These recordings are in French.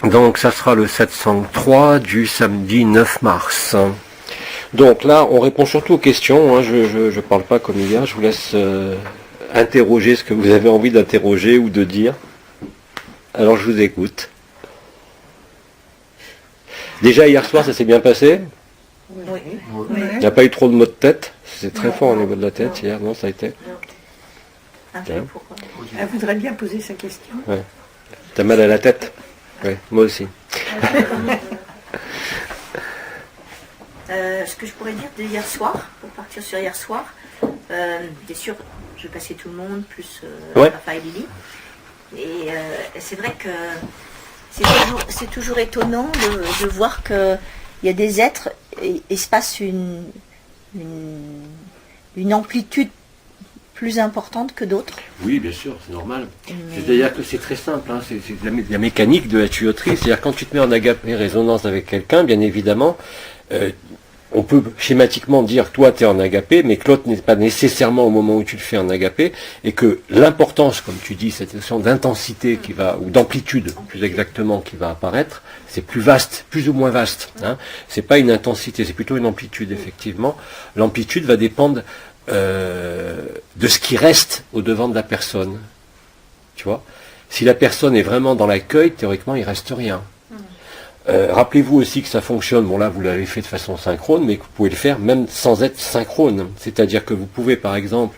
Donc ça sera le 703 du samedi 9 mars. Donc là, on répond surtout aux questions, hein. Je parle pas comme hier, je vous laisse interroger ce que vous avez envie d'interroger ou de dire. Alors je vous écoute. Déjà hier soir, ça s'est bien passé? Oui. Il n'y a pas eu trop de maux de tête? C'est très fort au niveau de la tête hier, non, ça a été? Pourquoi? Elle voudrait bien poser sa question. Ouais. T'as mal à la tête? Oui, moi aussi. Ce que je pourrais dire de hier soir, pour partir sur hier soir, bien sûr, je passais tout le monde, plus Rafa et Lily. Et c'est vrai que c'est toujours étonnant de voir qu'il y a des êtres, et il se passe une amplitude plus importante que d'autres. Oui, bien sûr, c'est normal. C'est-à-dire que c'est très simple, hein. C'est la mécanique de la tuyauterie. C'est-à-dire quand tu te mets en agapé résonance avec quelqu'un, bien évidemment, on peut schématiquement dire toi tu es en agapé, mais que l'autre n'est pas nécessairement au moment où tu le fais en agapé, et que l'importance, comme tu dis, cette notion d'intensité qui va, ou d'amplitude plus exactement, qui va apparaître, c'est plus vaste, plus ou moins vaste. Hein. C'est pas une intensité, c'est plutôt une amplitude, effectivement. L'amplitude va dépendre de ce qui reste au devant de la personne. Tu vois, si la personne est vraiment dans l'accueil, théoriquement il reste rien. Rappelez-vous aussi que ça fonctionne, bon là vous l'avez fait de façon synchrone, mais que vous pouvez le faire même sans être synchrone. C'est-à-dire que vous pouvez par exemple,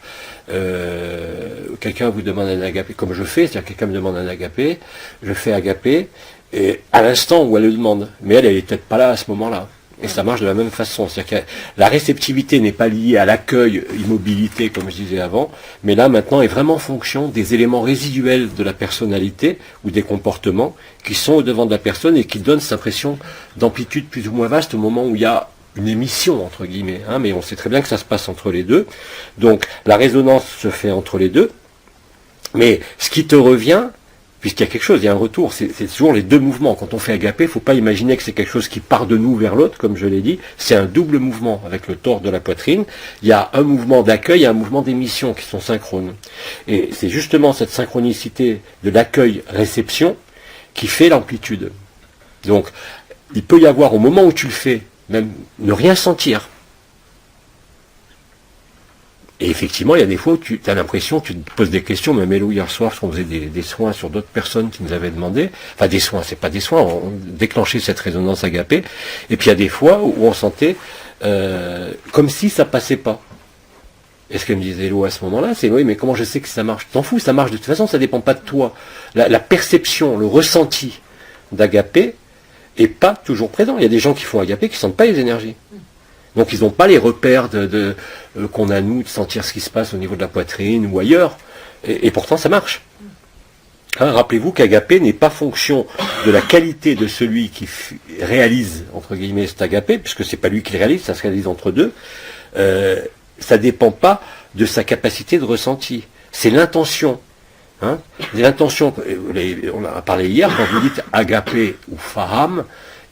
quelqu'un vous demande un agapé, comme je fais, c'est-à-dire quelqu'un me demande un agapé, je fais agapé, et à l'instant où elle le demande, mais elle est peut-être pas là à ce moment-là. Et ça marche de la même façon. C'est-à-dire que la réceptivité n'est pas liée à l'accueil, immobilité, comme je disais avant, mais là, maintenant, est vraiment fonction des éléments résiduels de la personnalité ou des comportements qui sont au devant de la personne et qui donnent cette impression d'amplitude plus ou moins vaste au moment où il y a une émission, entre guillemets. Hein, mais on sait très bien que ça se passe entre les deux. Donc, la résonance se fait entre les deux. Mais ce qui te revient, puisqu'il y a quelque chose, il y a un retour, c'est toujours les deux mouvements. Quand on fait agapé, il ne faut pas imaginer que c'est quelque chose qui part de nous vers l'autre, comme je l'ai dit, c'est un double mouvement avec le tord de la poitrine. Il y a un mouvement d'accueil et un mouvement d'émission qui sont synchrones. Et c'est justement cette synchronicité de l'accueil-réception qui fait l'amplitude. Donc, il peut y avoir, au moment où tu le fais, même ne rien sentir. Et effectivement, il y a des fois où tu as l'impression, tu te poses des questions, même Hello hier soir, parce qu'on faisait des soins sur d'autres personnes qui nous avaient demandé, enfin des soins, c'est pas des soins, on déclenchait cette résonance agapée, et puis il y a des fois où on sentait comme si ça passait pas. Et ce qu'elle me disait Hello à ce moment-là, c'est oui, mais comment je sais que ça marche? T'en fous, ça marche de toute façon, ça dépend pas de toi. La perception, le ressenti d'agapé est pas toujours présent. Il y a des gens qui font agapé qui sentent pas les énergies. Donc ils n'ont pas les repères qu'on a nous de sentir ce qui se passe au niveau de la poitrine ou ailleurs. Et pourtant ça marche. Hein, rappelez-vous qu'agapé n'est pas fonction de la qualité de celui qui réalise, entre guillemets, cet agapé, puisque c'est pas lui qui le réalise, ça se réalise entre deux. Ça dépend pas de sa capacité de ressenti. C'est l'intention. Hein, l'intention, on a parlé hier, quand vous dites agapé ou faham,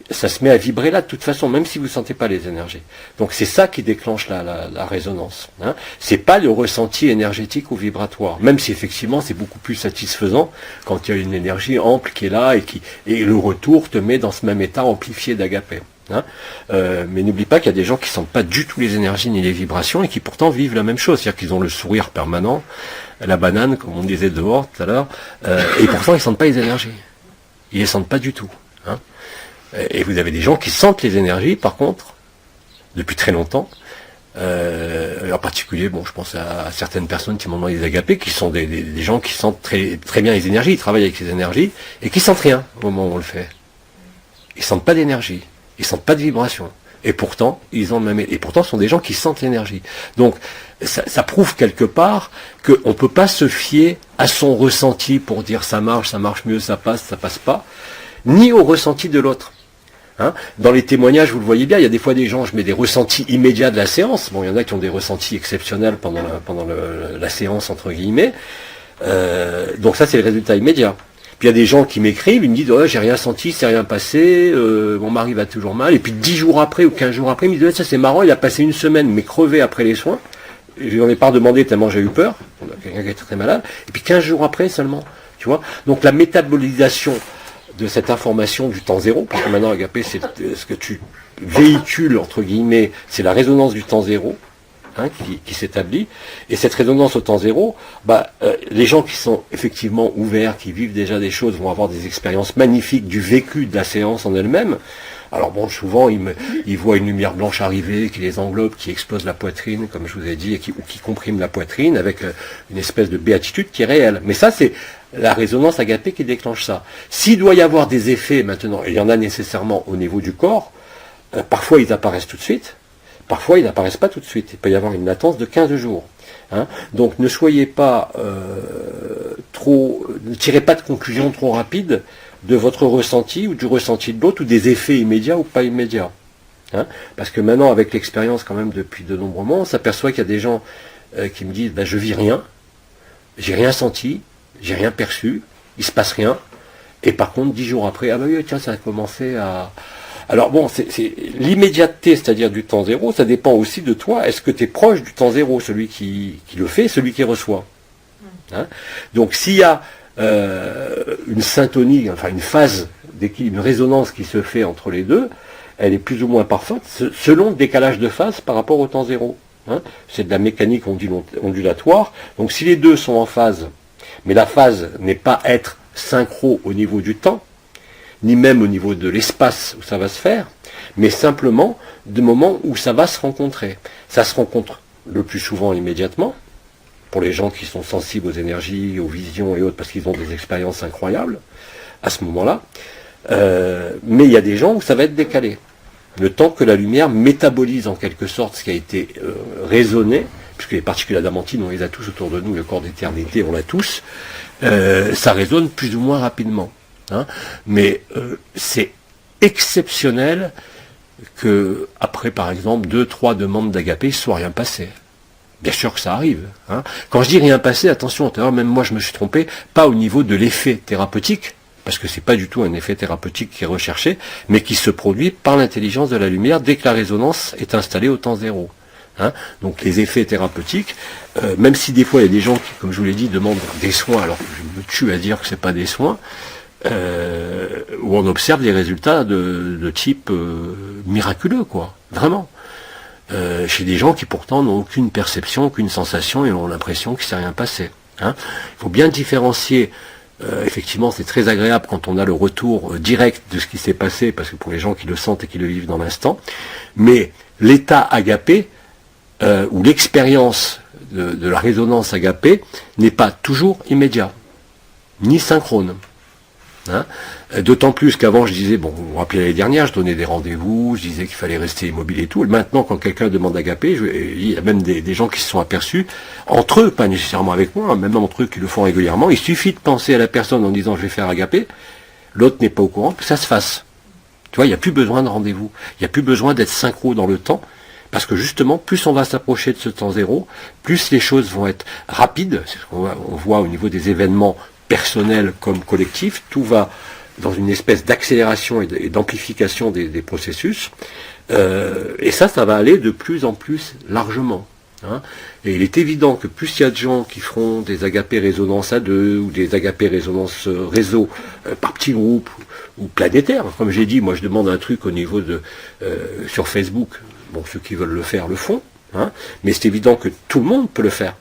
ça se met à vibrer là de toute façon, même si vous ne sentez pas les énergies. Donc c'est ça qui déclenche la résonance. Hein. C'est pas le ressenti énergétique ou vibratoire, même si effectivement c'est beaucoup plus satisfaisant quand il y a une énergie ample qui est là et le retour te met dans ce même état amplifié d'agapé. Hein. Mais n'oublie pas qu'il y a des gens qui ne sentent pas du tout les énergies ni les vibrations et qui pourtant vivent la même chose, c'est-à-dire qu'ils ont le sourire permanent, la banane, comme on disait dehors tout à l'heure, et pourtant ils ne sentent pas les énergies. Ils ne les sentent pas du tout. Hein. Et vous avez des gens qui sentent les énergies, par contre, depuis très longtemps. En particulier, bon, je pense à certaines personnes qui m'ont demandé des agapés, qui sont des gens qui sentent très, très bien les énergies, ils travaillent avec les énergies, et qui sentent rien au moment où on le fait. Ils sentent pas d'énergie, ils sentent pas de vibration. Et pourtant, ils ont le même. Et pourtant, ce sont des gens qui sentent l'énergie. Donc, ça prouve quelque part qu'on ne peut pas se fier à son ressenti pour dire ça marche mieux, ça passe pas, ni au ressenti de l'autre. Hein, dans les témoignages, vous le voyez bien, il y a des fois des gens, je mets des ressentis immédiats de la séance. Bon, il y en a qui ont des ressentis exceptionnels pendant la séance, entre guillemets. Donc ça, c'est le résultat immédiat. Puis il y a des gens qui m'écrivent, ils me disent oh, j'ai rien senti, c'est rien passé, mon mari va toujours mal. Et puis 10 jours après ou 15 jours après, ils me disent ça c'est marrant, il a passé une semaine, mais crevé après les soins. Je n'en ai pas demandé tellement j'ai eu peur. On a quelqu'un qui est très malade. Et puis 15 jours après seulement, Tu vois? Donc la métabolisation de cette information du temps zéro, parce que maintenant agapé, c'est ce que tu véhicules, entre guillemets, c'est la résonance du temps zéro, hein, qui s'établit. Et cette résonance au temps zéro, les gens qui sont effectivement ouverts, qui vivent déjà des choses, vont avoir des expériences magnifiques du vécu de la séance en elle-même. Alors bon, souvent, ils voient une lumière blanche arriver, qui les englobe, qui explose la poitrine, comme je vous ai dit, ou qui comprime la poitrine, avec une espèce de béatitude qui est réelle. Mais ça, c'est la résonance agapée qui déclenche ça. S'il doit y avoir des effets maintenant, et il y en a nécessairement au niveau du corps, parfois ils apparaissent tout de suite, parfois ils n'apparaissent pas tout de suite. Il peut y avoir une latence de 15 jours. Hein. Donc ne soyez pas ne tirez pas de conclusions trop rapides de votre ressenti ou du ressenti de l'autre ou des effets immédiats ou pas immédiats. Hein. Parce que maintenant, avec l'expérience quand même depuis de nombreux mois, on s'aperçoit qu'il y a des gens qui me disent je vis rien, j'ai rien senti, j'ai rien perçu, il se passe rien, et par contre 10 jours après, oui, tiens, ça a commencé à... Alors bon, c'est l'immédiateté, c'est-à-dire du temps zéro, ça dépend aussi de toi. Est-ce que tu es proche du temps zéro, celui qui le fait, celui qui reçoit, hein. Donc s'il y a une syntonie, enfin une phase, une résonance qui se fait entre les deux, elle est plus ou moins parfaite selon le décalage de phase par rapport au temps zéro. Hein. C'est de la mécanique ondulatoire. Donc si les deux sont en phase, mais la phase n'est pas être synchro au niveau du temps, ni même au niveau de l'espace où ça va se faire, mais simplement de moments où ça va se rencontrer. Ça se rencontre le plus souvent immédiatement, pour les gens qui sont sensibles aux énergies, aux visions et autres, parce qu'ils ont des expériences incroyables, à ce moment-là. Mais il y a des gens où ça va être décalé. Le temps que la lumière métabolise en quelque sorte ce qui a été raisonné, puisque les particules adamantines, on les a tous autour de nous, le corps d'éternité, on l'a tous, ça résonne plus ou moins rapidement. Hein. Mais c'est exceptionnel que, après par exemple 2-3 demandes d'agapé, il ne soit rien passé. Bien sûr que ça arrive. Hein. Quand je dis rien passé, attention, même moi je me suis trompé, pas au niveau de l'effet thérapeutique, parce que c'est pas du tout un effet thérapeutique qui est recherché, mais qui se produit par l'intelligence de la lumière dès que la résonance est installée au temps zéro. Hein. Donc les effets thérapeutiques, même si des fois il y a des gens qui, comme je vous l'ai dit, demandent des soins, alors que je me tue à dire que c'est pas des soins, où on observe des résultats de type miraculeux, quoi, vraiment. Chez des gens qui pourtant n'ont aucune perception, aucune sensation et ont l'impression qu'il ne s'est rien passé. Hein. Il faut bien différencier, effectivement c'est très agréable quand on a le retour direct de ce qui s'est passé, parce que pour les gens qui le sentent et qui le vivent dans l'instant, mais l'état agapé, ou l'expérience de la résonance agapée, n'est pas toujours immédiat, ni synchrone. Hein. D'autant plus qu'avant je disais, bon, vous vous rappelez l'année dernière, je donnais des rendez-vous, je disais qu'il fallait rester immobile et tout. Et maintenant, quand quelqu'un demande agapé, il y a même des gens qui se sont aperçus, entre eux, pas nécessairement avec moi, même entre eux qui le font régulièrement, il suffit de penser à la personne en disant je vais faire agapé, l'autre n'est pas au courant, que ça se fasse. Tu vois, il n'y a plus besoin de rendez-vous, il n'y a plus besoin d'être synchro dans le temps, parce que justement, plus on va s'approcher de ce temps zéro, plus les choses vont être rapides, c'est ce qu'on voit au niveau des événements personnel comme collectif, tout va dans une espèce d'accélération et d'amplification des processus, et ça va aller de plus en plus largement. Hein. Et il est évident que plus il y a de gens qui feront des agapés résonance à deux, ou des agapés résonance réseau, par petits groupes, ou planétaires, comme j'ai dit, moi je demande un truc au niveau de sur Facebook, bon ceux qui veulent le faire le font, hein, mais c'est évident que tout le monde peut le faire.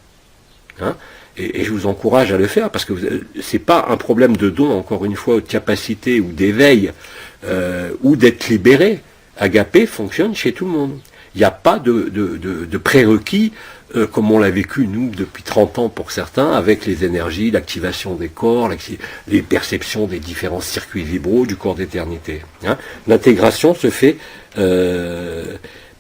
Hein. Et je vous encourage à le faire, parce que c'est pas un problème de don, encore une fois, ou de capacité, ou d'éveil, ou d'être libéré. Agapé fonctionne chez tout le monde. Il n'y a pas de prérequis, comme on l'a vécu, nous, depuis 30 ans pour certains, avec les énergies, l'activation des corps, les perceptions des différents circuits vibraux du corps d'éternité. Hein. L'intégration se fait...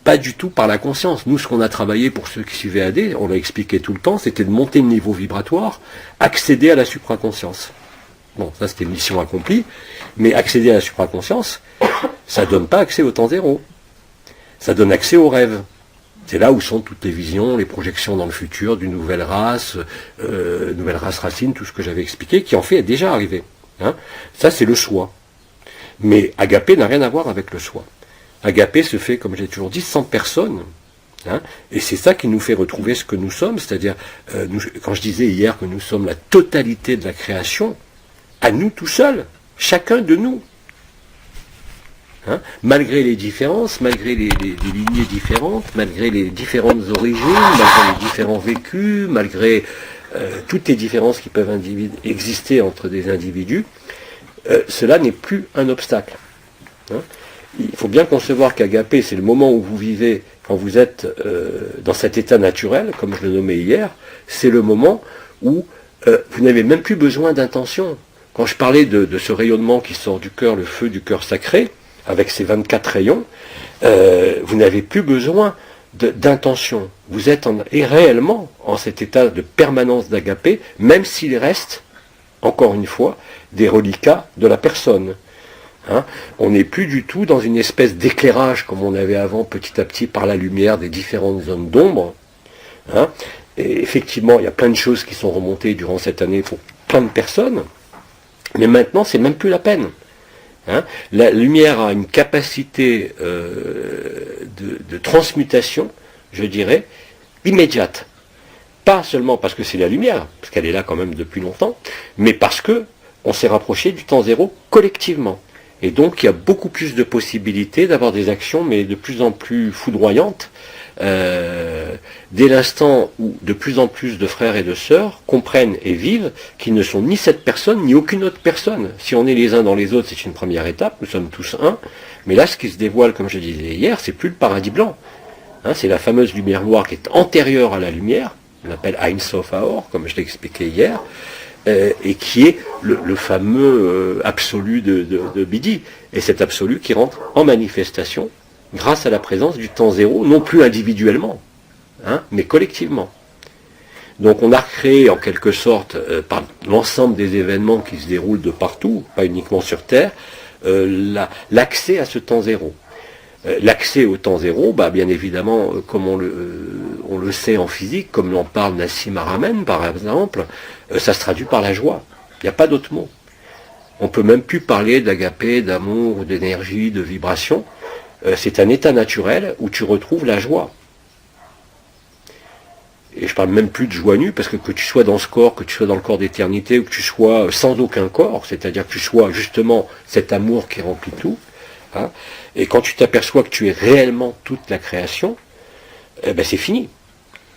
pas du tout par la conscience. Nous, ce qu'on a travaillé pour ceux qui suivaient AD, on l'a expliqué tout le temps, c'était de monter le niveau vibratoire, accéder à la supraconscience. Bon, ça c'était mission accomplie, mais accéder à la supraconscience, ça ne donne pas accès au temps zéro. Ça donne accès aux rêves. C'est là où sont toutes les visions, les projections dans le futur, d'une nouvelle race racine, tout ce que j'avais expliqué, qui en fait est déjà arrivé. Hein. Ça c'est le soi. Mais agapé n'a rien à voir avec le soi. Agapé se fait, comme j'ai toujours dit, sans personne. Hein, et c'est ça qui nous fait retrouver ce que nous sommes, c'est-à-dire, quand je disais hier que nous sommes la totalité de la création, à nous tout seuls, chacun de nous. Hein, malgré les différences, malgré les lignées différentes, malgré les différentes origines, malgré les différents vécus, malgré toutes les différences qui peuvent exister entre des individus, cela n'est plus un obstacle. Hein. Il faut bien concevoir qu'agapé, c'est le moment où vous vivez, quand vous êtes dans cet état naturel, comme je le nommais hier, c'est le moment où vous n'avez même plus besoin d'intention. Quand je parlais de ce rayonnement qui sort du cœur, le feu du cœur sacré, avec ses 24 rayons, vous n'avez plus besoin d'intention. Vous êtes réellement en cet état de permanence d'agapé, même s'il reste, encore une fois, des reliquats de la personne. Hein, on n'est plus du tout dans une espèce d'éclairage comme on avait avant, petit à petit, par la lumière des différentes zones d'ombre. Hein, et effectivement, il y a plein de choses qui sont remontées durant cette année pour plein de personnes, mais maintenant, c'est même plus la peine. Hein, la lumière a une capacité de transmutation, je dirais, immédiate. Pas seulement parce que c'est la lumière, parce qu'elle est là quand même depuis longtemps, mais parce que on s'est rapproché du temps zéro collectivement. Et donc il y a beaucoup plus de possibilités d'avoir des actions, mais de plus en plus foudroyantes, dès l'instant où de plus en plus de frères et de sœurs comprennent et vivent qu'ils ne sont ni cette personne, ni aucune autre personne. Si on est les uns dans les autres, c'est une première étape, nous sommes tous un, mais là ce qui se dévoile, comme je disais hier, c'est plus le paradis blanc. Hein, c'est la fameuse lumière noire qui est antérieure à la lumière, on appelle Ein Sof Haor, comme je l'ai expliqué hier, et qui est le fameux absolu de Bidi, et cet absolu qui rentre en manifestation grâce à la présence du temps zéro, non plus individuellement, hein, mais collectivement. Donc on a recréé en quelque sorte, par l'ensemble des événements qui se déroulent de partout, pas uniquement sur Terre, l'accès à ce temps zéro. L'accès au temps zéro, bah, bien évidemment, comme on le sait en physique, comme l'en parle Nassim Haramein par exemple, ça se traduit par la joie. Il n'y a pas d'autre mot. On ne peut même plus parler d'agapé, d'amour, d'énergie, de vibration. C'est un état naturel où tu retrouves la joie. Et je parle même plus de joie nue, parce que tu sois dans ce corps, que tu sois dans le corps d'éternité, ou que tu sois sans aucun corps, c'est-à-dire que tu sois justement cet amour qui remplit tout, hein, et quand tu t'aperçois que tu es réellement toute la création, ben c'est fini.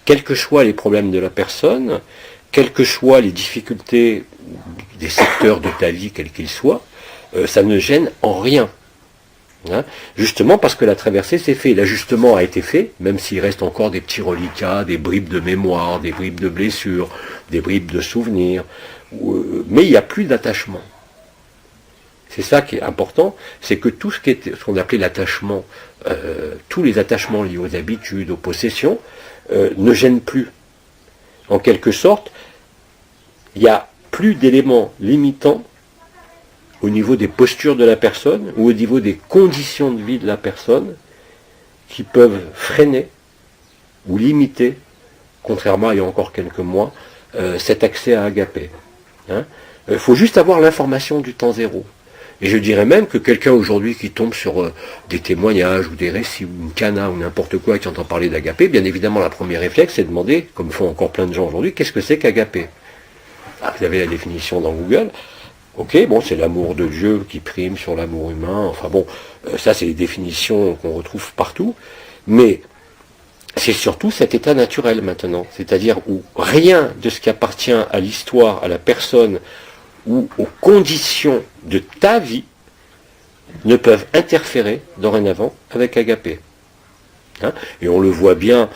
Quels que soient les problèmes de la personne, quelles que soient les difficultés des secteurs de ta vie, quels qu'ils soient, ça ne gêne en rien. Hein, justement parce que la traversée s'est faite, l'ajustement a été fait, même s'il reste encore des petits reliquats, des bribes de mémoire, des bribes de blessures, des bribes de souvenirs, mais il n'y a plus d'attachement. C'est ça qui est important, c'est que tout ce qu'on appelait l'attachement, tous les attachements liés aux habitudes, aux possessions, ne gênent plus. En quelque sorte, il n'y a plus d'éléments limitants au niveau des postures de la personne ou au niveau des conditions de vie de la personne qui peuvent freiner ou limiter, contrairement à il y a encore quelques mois, cet accès à agapé. Hein. Faut juste avoir l'information du temps zéro. Et je dirais même que quelqu'un aujourd'hui qui tombe sur des témoignages ou des récits ou une cana ou n'importe quoi qui entend parler d'agapé, bien évidemment la première réflexe c'est de demander, comme font encore plein de gens aujourd'hui, qu'est-ce que c'est qu'agapé? Ah, vous avez la définition dans Google. Ok, bon, c'est l'amour de Dieu qui prime sur l'amour humain. Enfin bon, ça c'est des définitions qu'on retrouve partout. Mais c'est surtout cet état naturel maintenant. C'est-à-dire où rien de ce qui appartient à l'histoire, à la personne ou aux conditions de ta vie ne peuvent interférer dorénavant avec agapé. Hein, et on le voit bien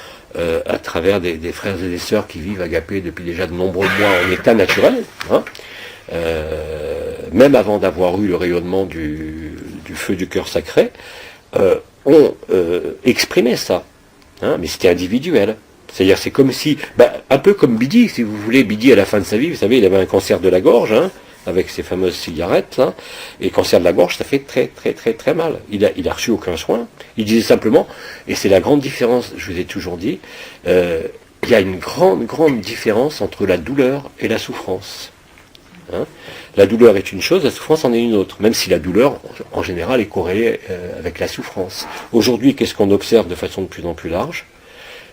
à travers des frères et des sœurs qui vivent agapé depuis déjà de nombreux mois en état naturel. Hein, même avant d'avoir eu le rayonnement du feu du cœur sacré, ont exprimé ça. Hein, mais c'était individuel. C'est-à-dire c'est comme si, un peu comme Bidi, si vous voulez, Bidi à la fin de sa vie, vous savez, il avait un cancer de la gorge, hein, avec ses fameuses cigarettes, hein, et cancer de la gorge, ça fait très très très très mal. Il a reçu aucun soin. Il disait simplement, et c'est la grande différence, je vous ai toujours dit, il y a une grande différence entre la douleur et la souffrance. Hein. La douleur est une chose, la souffrance en est une autre, même si la douleur, en général, est corrélée avec la souffrance. Aujourd'hui, qu'est-ce qu'on observe de façon de plus en plus large?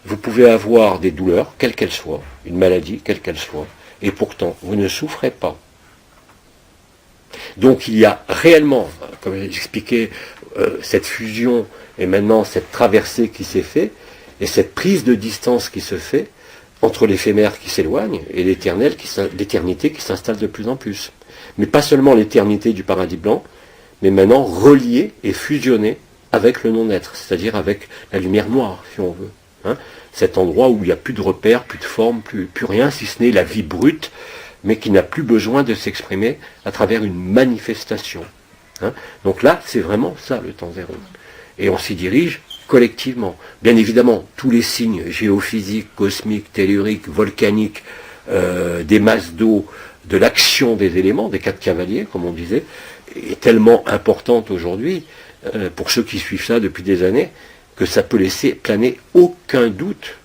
Vous pouvez avoir des douleurs, quelles qu'elles soient, une maladie, quelle qu'elle soit, et pourtant, vous ne souffrez pas. Donc il y a réellement, comme j'expliquais, cette fusion et maintenant cette traversée qui s'est faite, et cette prise de distance qui se fait entre l'éphémère qui s'éloigne et l'éternité qui s'installe de plus en plus. Mais pas seulement l'éternité du paradis blanc, mais maintenant reliée et fusionnée avec le non-être, c'est-à-dire avec la lumière noire, si on veut. Hein, cet endroit où il n'y a plus de repères, plus de formes, plus rien, si ce n'est la vie brute, mais qui n'a plus besoin de s'exprimer à travers une manifestation. Hein. Donc là, c'est vraiment ça le temps zéro. Et on s'y dirige collectivement. Bien évidemment, tous les signes géophysiques, cosmiques, telluriques, volcaniques, des masses d'eau, de l'action des éléments, des quatre cavaliers, comme on disait, est tellement importante aujourd'hui, pour ceux qui suivent ça depuis des années, que ça peut laisser planer aucun doute.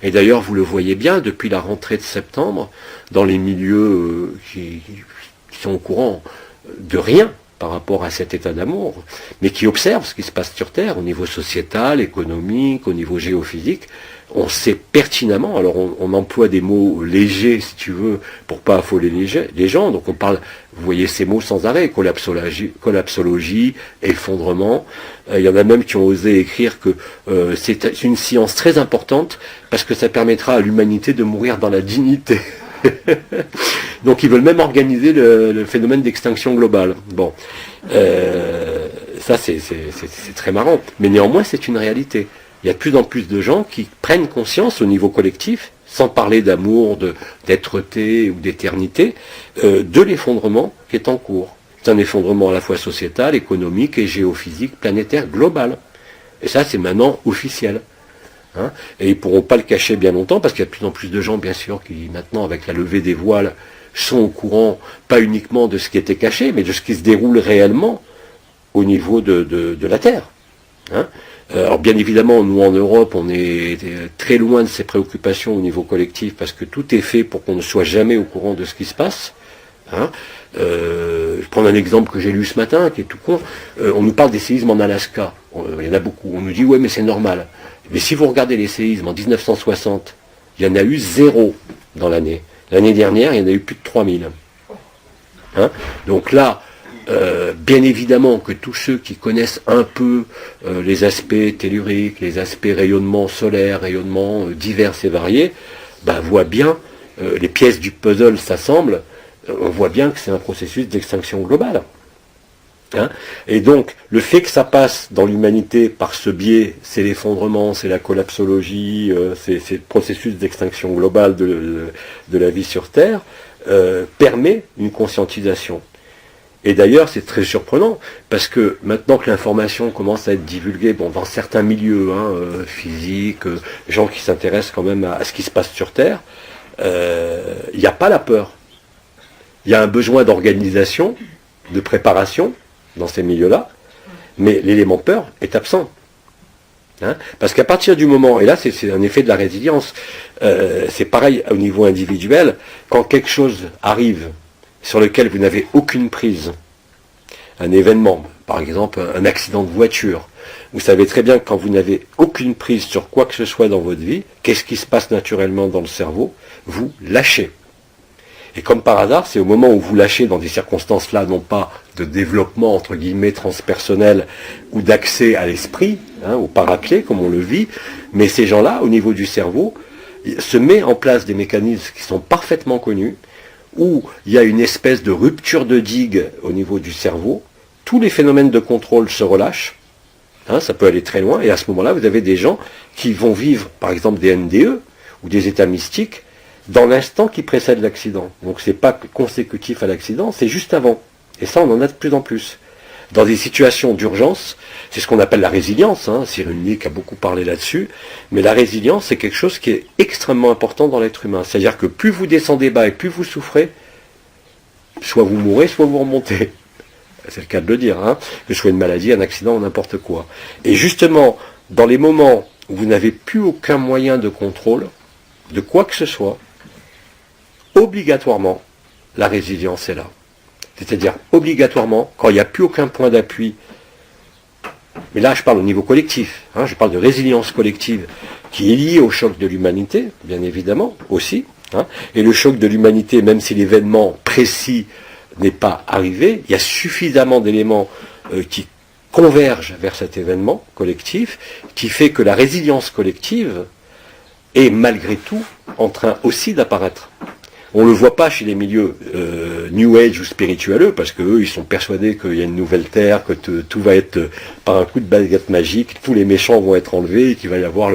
Et d'ailleurs, vous le voyez bien, depuis la rentrée de septembre, dans les milieux qui sont au courant de rien par rapport à cet état d'amour, mais qui observent ce qui se passe sur Terre, au niveau sociétal, économique, au niveau géophysique, on sait pertinemment, alors on emploie des mots légers, si tu veux, pour pas affoler les gens, donc on parle, vous voyez ces mots sans arrêt, collapsologie, effondrement, il y en a même qui ont osé écrire que c'est une science très importante, parce que ça permettra à l'humanité de mourir dans la dignité. Donc ils veulent même organiser le phénomène d'extinction globale. Bon, ça c'est très marrant, mais néanmoins c'est une réalité. Il y a de plus en plus de gens qui prennent conscience au niveau collectif, sans parler d'amour, d'être-té ou d'éternité, de l'effondrement qui est en cours. C'est un effondrement à la fois sociétal, économique et géophysique, planétaire, global. Et ça c'est maintenant officiel. Hein, et ils ne pourront pas le cacher bien longtemps, parce qu'il y a de plus en plus de gens, bien sûr, qui maintenant, avec la levée des voiles, sont au courant, pas uniquement de ce qui était caché, mais de ce qui se déroule réellement au niveau de la Terre. Hein. Alors bien évidemment, nous en Europe, on est très loin de ces préoccupations au niveau collectif, parce que tout est fait pour qu'on ne soit jamais au courant de ce qui se passe. Hein. Je prends un exemple que j'ai lu ce matin, qui est tout con. On nous parle des séismes en Alaska. Il y en a beaucoup. On nous dit, ouais, mais c'est normal. Mais si vous regardez les séismes en 1960, il y en a eu 0 dans l'année. L'année dernière, il y en a eu plus de 3000. Hein. Donc là, bien évidemment que tous ceux qui connaissent un peu les aspects telluriques, les aspects rayonnement solaire, rayonnement divers et variés, voient bien, les pièces du puzzle s'assemblent, on voit bien que c'est un processus d'extinction globale. Hein. Et donc, le fait que ça passe dans l'humanité par ce biais, c'est l'effondrement, c'est la collapsologie, c'est le processus d'extinction globale de la vie sur Terre, permet une conscientisation. Et d'ailleurs, c'est très surprenant, parce que maintenant que l'information commence à être divulguée, dans certains milieux, physiques, gens qui s'intéressent quand même à ce qui se passe sur Terre, il n'y a pas la peur. Il y a un besoin d'organisation, de préparation dans ces milieux-là, mais l'élément peur est absent. Hein, parce qu'à partir du moment, et là c'est un effet de la résilience, c'est pareil au niveau individuel, quand quelque chose arrive sur lequel vous n'avez aucune prise, un événement, par exemple un accident de voiture, vous savez très bien que quand vous n'avez aucune prise sur quoi que ce soit dans votre vie, qu'est-ce qui se passe naturellement dans le cerveau? Vous lâchez. Et comme par hasard, c'est au moment où vous lâchez dans des circonstances là, non pas de développement entre guillemets transpersonnel ou d'accès à l'esprit, au paraclet comme on le vit, mais ces gens-là, au niveau du cerveau, se met en place des mécanismes qui sont parfaitement connus, où il y a une espèce de rupture de digue au niveau du cerveau, tous les phénomènes de contrôle se relâchent, ça peut aller très loin, et à ce moment-là, vous avez des gens qui vont vivre, par exemple, des NDE ou des états mystiques, dans l'instant qui précède l'accident. Donc c'est pas consécutif à l'accident, c'est juste avant. Et ça, on en a de plus en plus. Dans des situations d'urgence, c'est ce qu'on appelle la résilience, Cyrulnik a beaucoup parlé là-dessus, mais la résilience, c'est quelque chose qui est extrêmement important dans l'être humain. C'est-à-dire que plus vous descendez bas et plus vous souffrez, soit vous mourrez, soit vous remontez. C'est le cas de le dire, que ce soit une maladie, un accident ou n'importe quoi. Et justement, dans les moments où vous n'avez plus aucun moyen de contrôle, de quoi que ce soit, obligatoirement, la résilience est là. C'est-à-dire, obligatoirement, quand il n'y a plus aucun point d'appui, mais là je parle au niveau collectif, je parle de résilience collective, qui est liée au choc de l'humanité, bien évidemment, aussi, et le choc de l'humanité, même si l'événement précis n'est pas arrivé, il y a suffisamment d'éléments qui convergent vers cet événement collectif, qui fait que la résilience collective est malgré tout en train aussi d'apparaître. On ne le voit pas chez les milieux New Age ou spirituelleux, parce qu'eux, ils sont persuadés qu'il y a une nouvelle terre, que tout va être par un coup de baguette magique, tous les méchants vont être enlevés, et qu'il va y avoir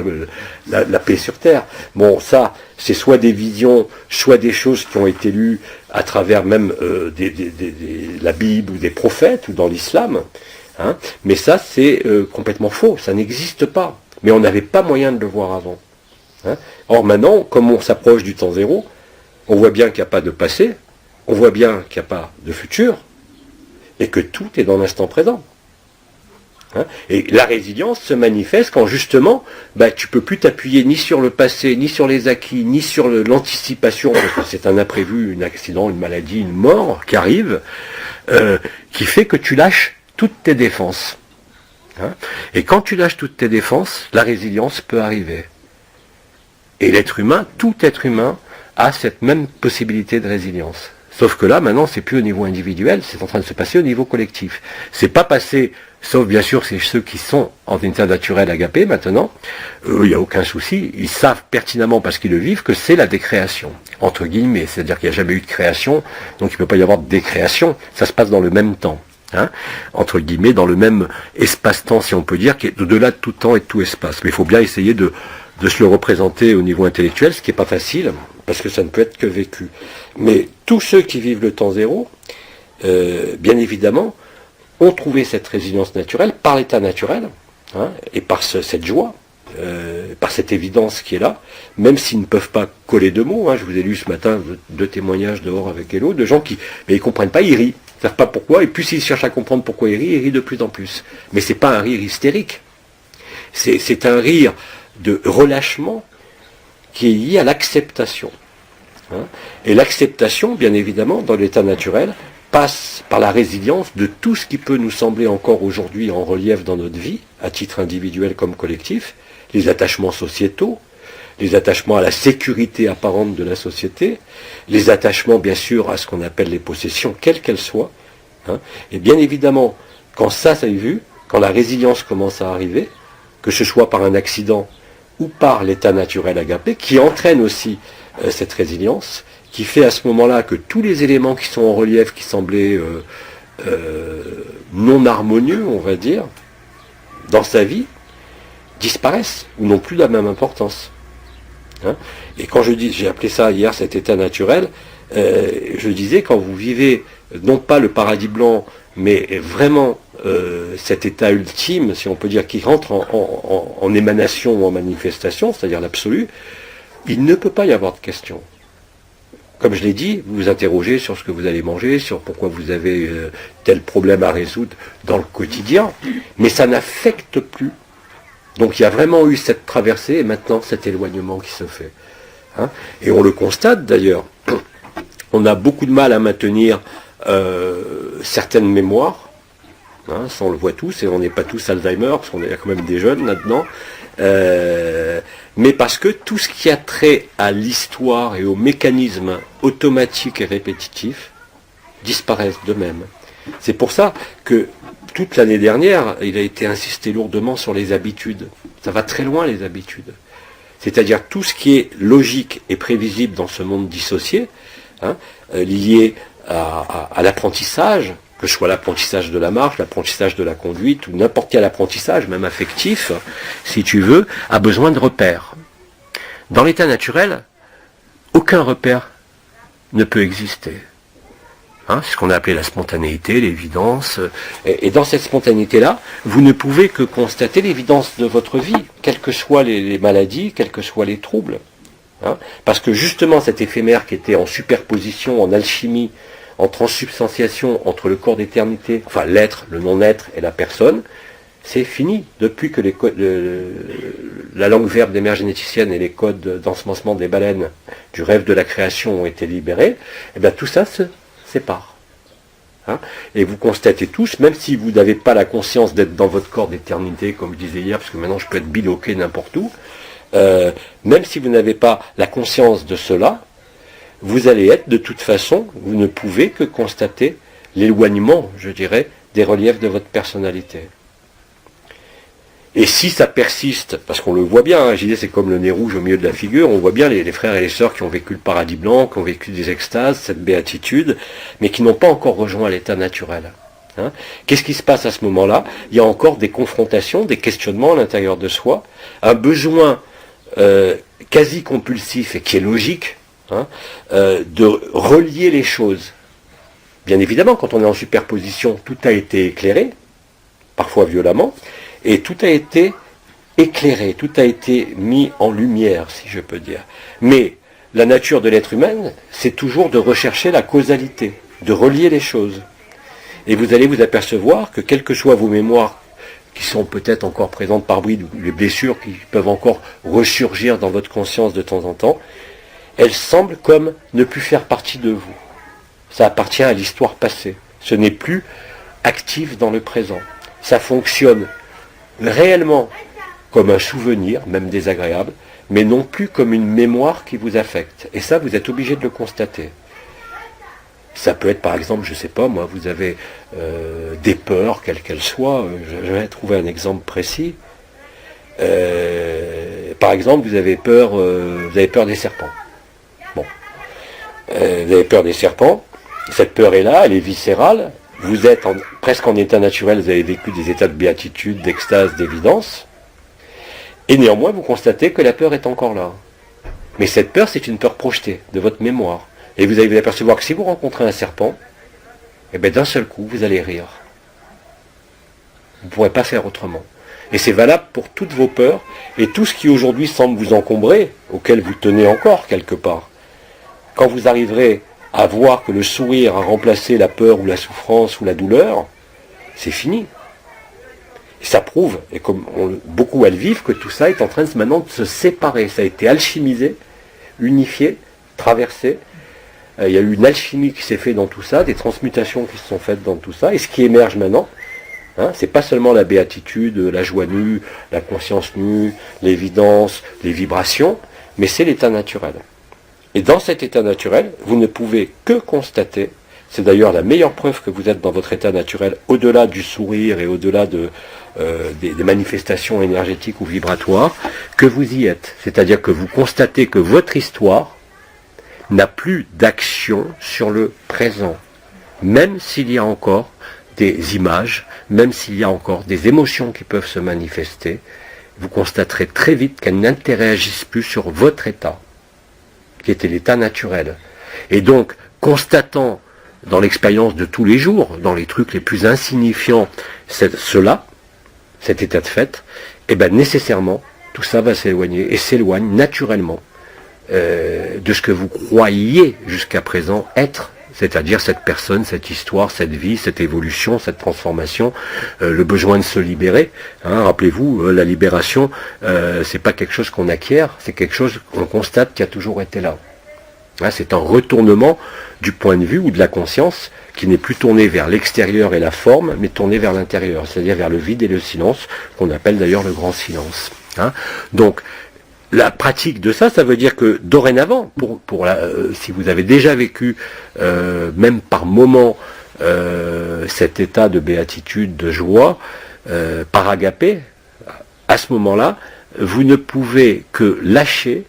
la paix sur terre. Bon, ça, c'est soit des visions, soit des choses qui ont été lues à travers même la Bible ou des prophètes, ou dans l'islam. Hein. Mais ça, c'est complètement faux, ça n'existe pas. Mais on n'avait pas moyen de le voir avant. Hein. Or maintenant, comme on s'approche du temps zéro, on voit bien qu'il n'y a pas de passé, on voit bien qu'il n'y a pas de futur, et que tout est dans l'instant présent. Hein. Et la résilience se manifeste quand justement, tu ne peux plus t'appuyer ni sur le passé, ni sur les acquis, ni sur l'anticipation, parce que c'est un imprévu, un accident, une maladie, une mort qui arrive, qui fait que tu lâches toutes tes défenses. Hein. Et quand tu lâches toutes tes défenses, la résilience peut arriver. Et l'être humain, tout être humain, a cette même possibilité de résilience. Sauf que là, maintenant, c'est plus au niveau individuel, c'est en train de se passer au niveau collectif. C'est pas passé, sauf bien sûr, c'est ceux qui sont en état naturel agapé maintenant, il n'y a aucun souci, ils savent pertinemment, parce qu'ils le vivent, que c'est la décréation, entre guillemets, c'est-à-dire qu'il n'y a jamais eu de création, donc il ne peut pas y avoir de décréation, ça se passe dans le même temps. Hein, entre guillemets, dans le même espace-temps, si on peut dire, qui est au-delà de tout temps et de tout espace. Mais il faut bien essayer de se le représenter au niveau intellectuel, ce qui n'est pas facile, parce que ça ne peut être que vécu. Mais tous ceux qui vivent le temps zéro, bien évidemment, ont trouvé cette résilience naturelle par l'état naturel, hein, et par cette joie, par cette évidence qui est là, même s'ils ne peuvent pas coller de mots. Hein, je vous ai lu ce matin deux témoignages dehors avec Hello, de gens qui ne comprennent pas, ils rient. Ils ne savent pas pourquoi, et plus ils cherchent à comprendre pourquoi ils rient de plus en plus. Mais ce n'est pas un rire hystérique. C'est un rire de relâchement qui est lié à l'acceptation. Hein. Et l'acceptation, bien évidemment, dans l'état naturel, passe par la résilience de tout ce qui peut nous sembler encore aujourd'hui en relief dans notre vie, à titre individuel comme collectif, les attachements sociétaux, les attachements à la sécurité apparente de la société, les attachements bien sûr à ce qu'on appelle les possessions, quelles qu'elles soient. Hein. Et bien évidemment, quand ça est vu, quand la résilience commence à arriver, que ce soit par un accident ou par l'état naturel agapé, qui entraîne aussi cette résilience, qui fait à ce moment-là que tous les éléments qui sont en relief, qui semblaient non harmonieux, on va dire, dans sa vie, disparaissent, ou n'ont plus la même importance. Hein. Et quand je dis, j'ai appelé ça hier cet état naturel, je disais, quand vous vivez, non pas le paradis blanc, mais vraiment cet état ultime, si on peut dire, qui rentre en émanation ou en manifestation, c'est-à-dire l'absolu, il ne peut pas y avoir de question. Comme je l'ai dit, vous vous interrogez sur ce que vous allez manger, sur pourquoi vous avez tel problème à résoudre dans le quotidien, mais ça n'affecte plus. Donc il y a vraiment eu cette traversée et maintenant cet éloignement qui se fait. Hein. Et on le constate d'ailleurs. On a beaucoup de mal à maintenir certaines mémoires. Hein, ça on le voit tous, et on n'est pas tous Alzheimer, parce qu'on est quand même des jeunes là-dedans. Mais parce que tout ce qui a trait à l'histoire et au mécanisme automatique et répétitif disparaissent d'eux-mêmes. C'est pour ça que toute l'année dernière, il a été insisté lourdement sur les habitudes. Ça va très loin, les habitudes. C'est-à-dire tout ce qui est logique et prévisible dans ce monde dissocié, hein, lié à l'apprentissage, que ce soit l'apprentissage de la marche, l'apprentissage de la conduite, ou n'importe quel apprentissage, même affectif, si tu veux, a besoin de repères. Dans l'état naturel, aucun repère ne peut exister. Hein, c'est ce qu'on a appelé la spontanéité, l'évidence. Et dans cette spontanéité-là, vous ne pouvez que constater l'évidence de votre vie, quelles que soient les maladies, quels que soient les troubles. Hein, parce que justement, cet éphémère qui était en superposition, en alchimie, en transsubstantiation entre le corps d'éternité, enfin l'être, le non-être et la personne, c'est fini. Depuis que la langue verbe des mères généticiennes et les codes d'ensemencement des baleines du rêve de la création ont été libérés, et bien tout ça se sépare. Hein, et vous constatez tous, même si vous n'avez pas la conscience d'être dans votre corps d'éternité, comme je disais hier, parce que maintenant je peux être biloqué n'importe où, même si vous n'avez pas la conscience de cela, vous allez être de toute façon, vous ne pouvez que constater l'éloignement, je dirais, des reliefs de votre personnalité. Et si ça persiste, parce qu'on le voit bien, hein, je disais, c'est comme le nez rouge au milieu de la figure, on voit bien les frères et les sœurs qui ont vécu le paradis blanc, qui ont vécu des extases, cette béatitude, mais qui n'ont pas encore rejoint l'état naturel. Hein. Qu'est-ce qui se passe à ce moment-là? Il y a encore des confrontations, des questionnements à l'intérieur de soi, un besoin quasi compulsif et qui est logique, hein, de relier les choses. Bien évidemment, quand on est en superposition, tout a été éclairé, parfois violemment, et tout a été éclairé, tout a été mis en lumière, si je peux dire. Mais la nature de l'être humain, c'est toujours de rechercher la causalité, de relier les choses. Et vous allez vous apercevoir que quelles que soient vos mémoires qui sont peut-être encore présentes par bribes, les blessures qui peuvent encore ressurgir dans votre conscience de temps en temps, elles semblent comme ne plus faire partie de vous. Ça appartient à l'histoire passée. Ce n'est plus actif dans le présent. Ça fonctionne réellement comme un souvenir, même désagréable, mais non plus comme une mémoire qui vous affecte. Et ça, vous êtes obligé de le constater. Ça peut être, par exemple, je ne sais pas, moi, vous avez des peurs, quelles qu'elles soient. Je vais trouver un exemple précis. Par exemple, vous avez peur des serpents. Bon. Vous avez peur des serpents. Cette peur est là, elle est viscérale. Vous êtes presque en état naturel, vous avez vécu des états de béatitude, d'extase, d'évidence. Et néanmoins, vous constatez que la peur est encore là. Mais cette peur, c'est une peur projetée de votre mémoire. Et vous allez vous apercevoir que si vous rencontrez un serpent, eh bien d'un seul coup, vous allez rire. Vous ne pourrez pas faire autrement. Et c'est valable pour toutes vos peurs et tout ce qui aujourd'hui semble vous encombrer, auquel vous tenez encore quelque part. Quand vous arriverez à voir que le sourire a remplacé la peur ou la souffrance ou la douleur, c'est fini. Et ça prouve, et comme beaucoup elles vivent, que tout ça est en train maintenant de se séparer. Ça a été alchimisé, unifié, traversé. Il y a eu une alchimie qui s'est faite dans tout ça, des transmutations qui se sont faites dans tout ça. Et ce qui émerge maintenant, hein, c'est pas seulement la béatitude, la joie nue, la conscience nue, l'évidence, les vibrations, mais c'est l'état naturel. Et dans cet état naturel, vous ne pouvez que constater, c'est d'ailleurs la meilleure preuve que vous êtes dans votre état naturel, au-delà du sourire et au-delà des manifestations énergétiques ou vibratoires, que vous y êtes. C'est-à-dire que vous constatez que votre histoire n'a plus d'action sur le présent, même s'il y a encore des images, même s'il y a encore des émotions qui peuvent se manifester, vous constaterez très vite qu'elles n'interagissent plus sur votre état, qui était l'état naturel. Et donc, constatant dans l'expérience de tous les jours, dans les trucs les plus insignifiants, cela, cet état de fait, et bien nécessairement, tout ça va s'éloigner, et s'éloigne naturellement de ce que vous croyiez jusqu'à présent être, c'est-à-dire cette personne, cette histoire, cette vie, cette évolution, cette transformation, le besoin de se libérer. Hein, rappelez-vous, la libération, c'est pas quelque chose qu'on acquiert, c'est quelque chose qu'on constate qui a toujours été là. Hein, c'est un retournement du point de vue ou de la conscience qui n'est plus tourné vers l'extérieur et la forme, mais tourné vers l'intérieur, c'est-à-dire vers le vide et le silence, qu'on appelle d'ailleurs le grand silence. Hein. Donc, la pratique de ça, ça veut dire que dorénavant, si vous avez déjà vécu, même par moment, cet état de béatitude, de joie, par agapé, à ce moment-là, vous ne pouvez que lâcher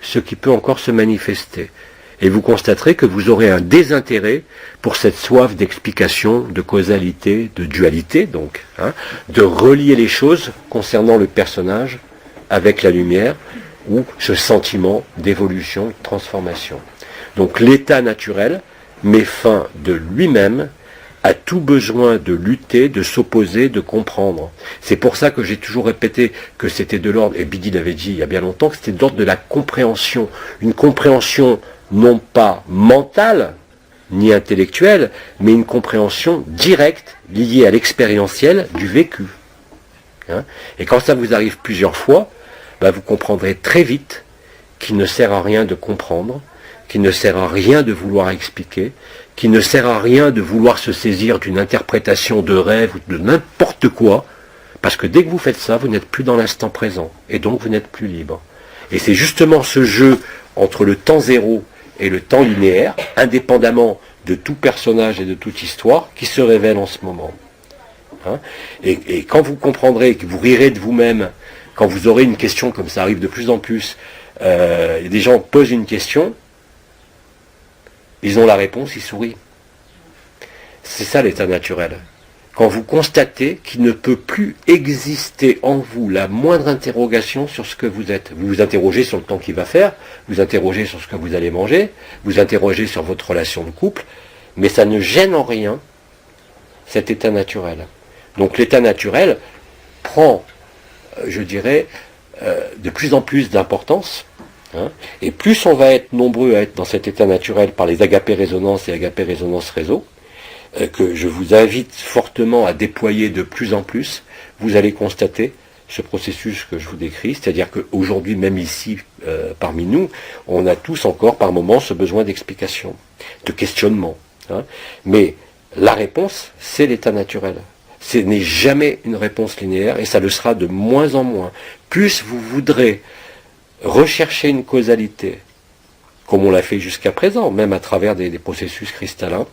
ce qui peut encore se manifester. Et vous constaterez que vous aurez un désintérêt pour cette soif d'explication, de causalité, de dualité, donc, hein, de relier les choses concernant le personnage avec la lumière, ou ce sentiment d'évolution, de transformation. Donc l'état naturel met fin de lui-même à tout besoin de lutter, de s'opposer, de comprendre. C'est pour ça que j'ai toujours répété que c'était de l'ordre, et Bidi l'avait dit il y a bien longtemps, que c'était de l'ordre de la compréhension. Une compréhension non pas mentale, ni intellectuelle, mais une compréhension directe, liée à l'expérientiel du vécu. Hein ? Et quand ça vous arrive plusieurs fois, vous comprendrez très vite qu'il ne sert à rien de comprendre, qu'il ne sert à rien de vouloir expliquer, qu'il ne sert à rien de vouloir se saisir d'une interprétation de rêve ou de n'importe quoi, parce que dès que vous faites ça, vous n'êtes plus dans l'instant présent, et donc vous n'êtes plus libre. Et c'est justement ce jeu entre le temps zéro et le temps linéaire, indépendamment de tout personnage et de toute histoire, qui se révèle en ce moment. Hein, et quand vous comprendrez, que vous rirez de vous-même, quand vous aurez une question, comme ça arrive de plus en plus, des gens posent une question, ils ont la réponse, ils sourient. C'est ça l'état naturel. Quand vous constatez qu'il ne peut plus exister en vous la moindre interrogation sur ce que vous êtes. Vous vous interrogez sur le temps qu'il va faire, vous interrogez sur ce que vous allez manger, vous interrogez sur votre relation de couple, mais ça ne gêne en rien cet état naturel. Donc l'état naturel prend, je dirais, de plus en plus d'importance, hein, et plus on va être nombreux à être dans cet état naturel par les agapés résonance et agapés résonance réseau, que je vous invite fortement à déployer de plus en plus, vous allez constater ce processus que je vous décris, c'est-à-dire qu'aujourd'hui, même ici, parmi nous, on a tous encore par moments ce besoin d'explication, de questionnement. Hein. Mais la réponse, c'est l'état naturel. Ce n'est jamais une réponse linéaire et ça le sera de moins en moins. Plus vous voudrez rechercher une causalité, comme on l'a fait jusqu'à présent, même à travers des processus cristallins,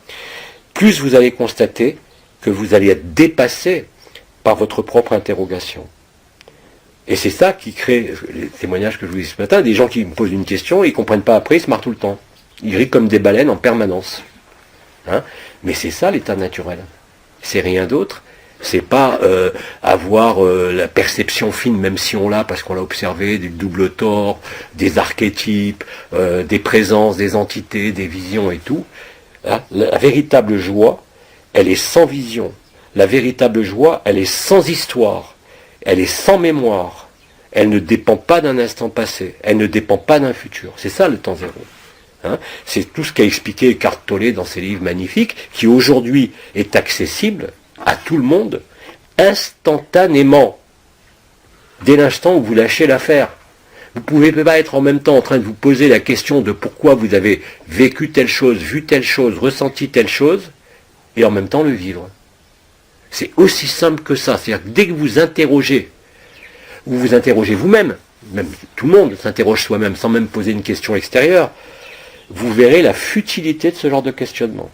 plus vous allez constater que vous allez être dépassé par votre propre interrogation. Et c'est ça qui crée les témoignages que je vous dis ce matin, des gens qui me posent une question et ils ne comprennent pas après, ils se marrent tout le temps. Ils rient comme des baleines en permanence. Hein, mais c'est ça l'état naturel. C'est rien d'autre. C'est pas avoir la perception fine, même si on l'a, parce qu'on l'a observé, du double tort, des archétypes, des présences, des entités, des visions et tout. Hein, la véritable joie, elle est sans vision. La véritable joie, elle est sans histoire. Elle est sans mémoire. Elle ne dépend pas d'un instant passé. Elle ne dépend pas d'un futur. C'est ça le temps zéro. Hein, c'est tout ce qu'a expliqué Eckhart Tolle dans ses livres magnifiques, qui aujourd'hui est accessible à tout le monde, instantanément, dès l'instant où vous lâchez l'affaire. Vous ne pouvez pas être en même temps en train de vous poser la question de pourquoi vous avez vécu telle chose, vu telle chose, ressenti telle chose, et en même temps le vivre. C'est aussi simple que ça. C'est-à-dire que dès que vous interrogez, ou vous interrogez vous-même, même tout le monde s'interroge soi-même sans même poser une question extérieure, vous verrez la futilité de ce genre de questionnement.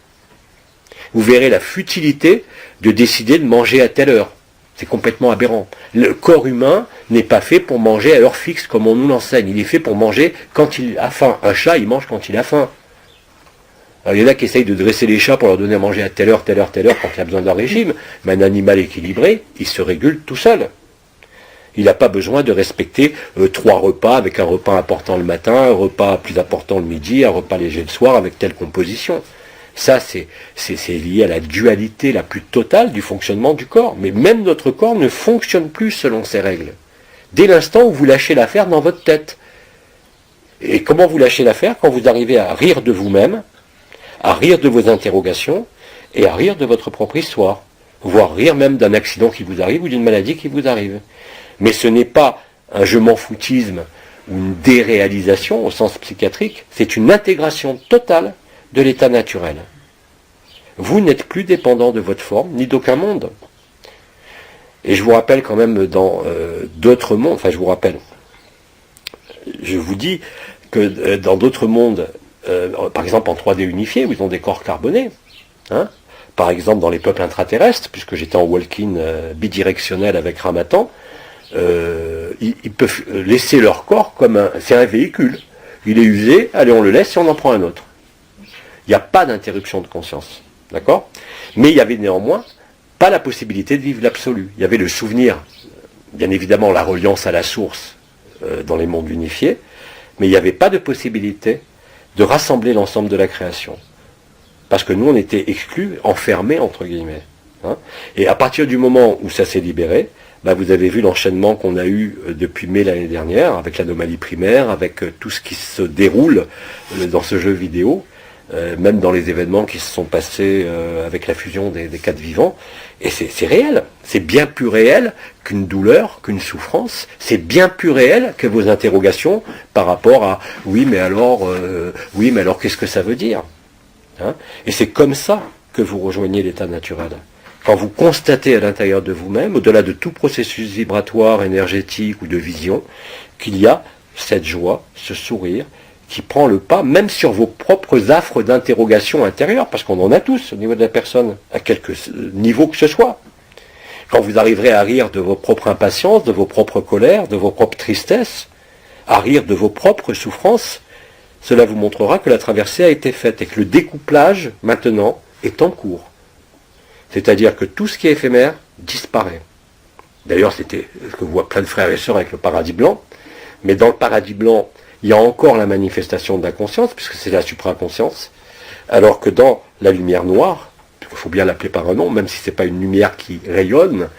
Vous verrez la futilité de décider de manger à telle heure. C'est complètement aberrant. Le corps humain n'est pas fait pour manger à heure fixe comme on nous l'enseigne. Il est fait pour manger quand il a faim. Un chat, il mange quand il a faim. Alors, il y en a qui essayent de dresser les chats pour leur donner à manger à telle heure, quand il a besoin d'un régime. Mais un animal équilibré, il se régule tout seul. Il n'a pas besoin de respecter 3 repas, avec un repas important le matin, un repas plus important le midi, un repas léger le soir, avec telle composition. Ça, c'est lié à la dualité la plus totale du fonctionnement du corps. Mais même notre corps ne fonctionne plus selon ces règles. Dès l'instant où vous lâchez l'affaire dans votre tête. Et comment vous lâchez l'affaire? Quand vous arrivez à rire de vous-même, à rire de vos interrogations, et à rire de votre propre histoire. Voire rire même d'un accident qui vous arrive ou d'une maladie qui vous arrive. Mais ce n'est pas un je m'en foutisme ou une déréalisation au sens psychiatrique, c'est une intégration totale de l'état naturel. Vous n'êtes plus dépendant de votre forme, ni d'aucun monde. Et je vous rappelle quand même dans d'autres mondes, enfin je vous dis que dans d'autres mondes, par exemple en 3D unifié, où ils ont des corps carbonés, hein, par exemple dans les peuples intraterrestres, puisque j'étais en walk-in bidirectionnel avec Ramatan, ils peuvent laisser leur corps comme c'est un véhicule. Il est usé, allez on le laisse et on en prend un autre. Il n'y a pas d'interruption de conscience. D'accord? Mais il y avait néanmoins pas la possibilité de vivre l'absolu. Il y avait le souvenir, bien évidemment la reliance à la source dans les mondes unifiés, mais il n'y avait pas de possibilité de rassembler l'ensemble de la création. Parce que nous on était exclus, enfermés entre guillemets. Hein, et à partir du moment où ça s'est libéré, vous avez vu l'enchaînement qu'on a eu depuis mai l'année dernière, avec l'anomalie primaire, avec tout ce qui se déroule dans ce jeu vidéo, même dans les événements qui se sont passés avec la fusion des 4 vivants. Et c'est réel, c'est bien plus réel qu'une douleur, qu'une souffrance, c'est bien plus réel que vos interrogations par rapport à « oui mais alors qu'est-ce que ça veut dire hein ?» Et c'est comme ça que vous rejoignez l'état naturel. Quand vous constatez à l'intérieur de vous-même, au-delà de tout processus vibratoire, énergétique ou de vision, qu'il y a cette joie, ce sourire, qui prend le pas, même sur vos propres affres d'interrogation intérieure, parce qu'on en a tous au niveau de la personne, à quelque niveau que ce soit. Quand vous arriverez à rire de vos propres impatiences, de vos propres colères, de vos propres tristesses, à rire de vos propres souffrances, cela vous montrera que la traversée a été faite et que le découplage, maintenant, est en cours. C'est-à-dire que tout ce qui est éphémère disparaît. D'ailleurs, c'était ce que voient plein de frères et sœurs avec le paradis blanc, mais dans le paradis blanc, il y a encore la manifestation de la conscience, puisque c'est la supraconscience, alors que dans la lumière noire, il faut bien l'appeler par un nom, même si ce n'est pas une lumière qui rayonne,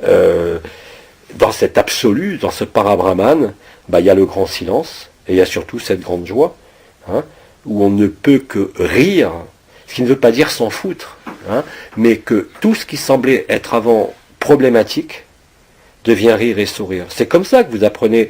dans cet absolu, dans ce parabrahman, il y a le grand silence, et il y a surtout cette grande joie, où on ne peut que rire, ce qui ne veut pas dire s'en foutre, mais que tout ce qui semblait être avant problématique devient rire et sourire. C'est comme ça que vous apprenez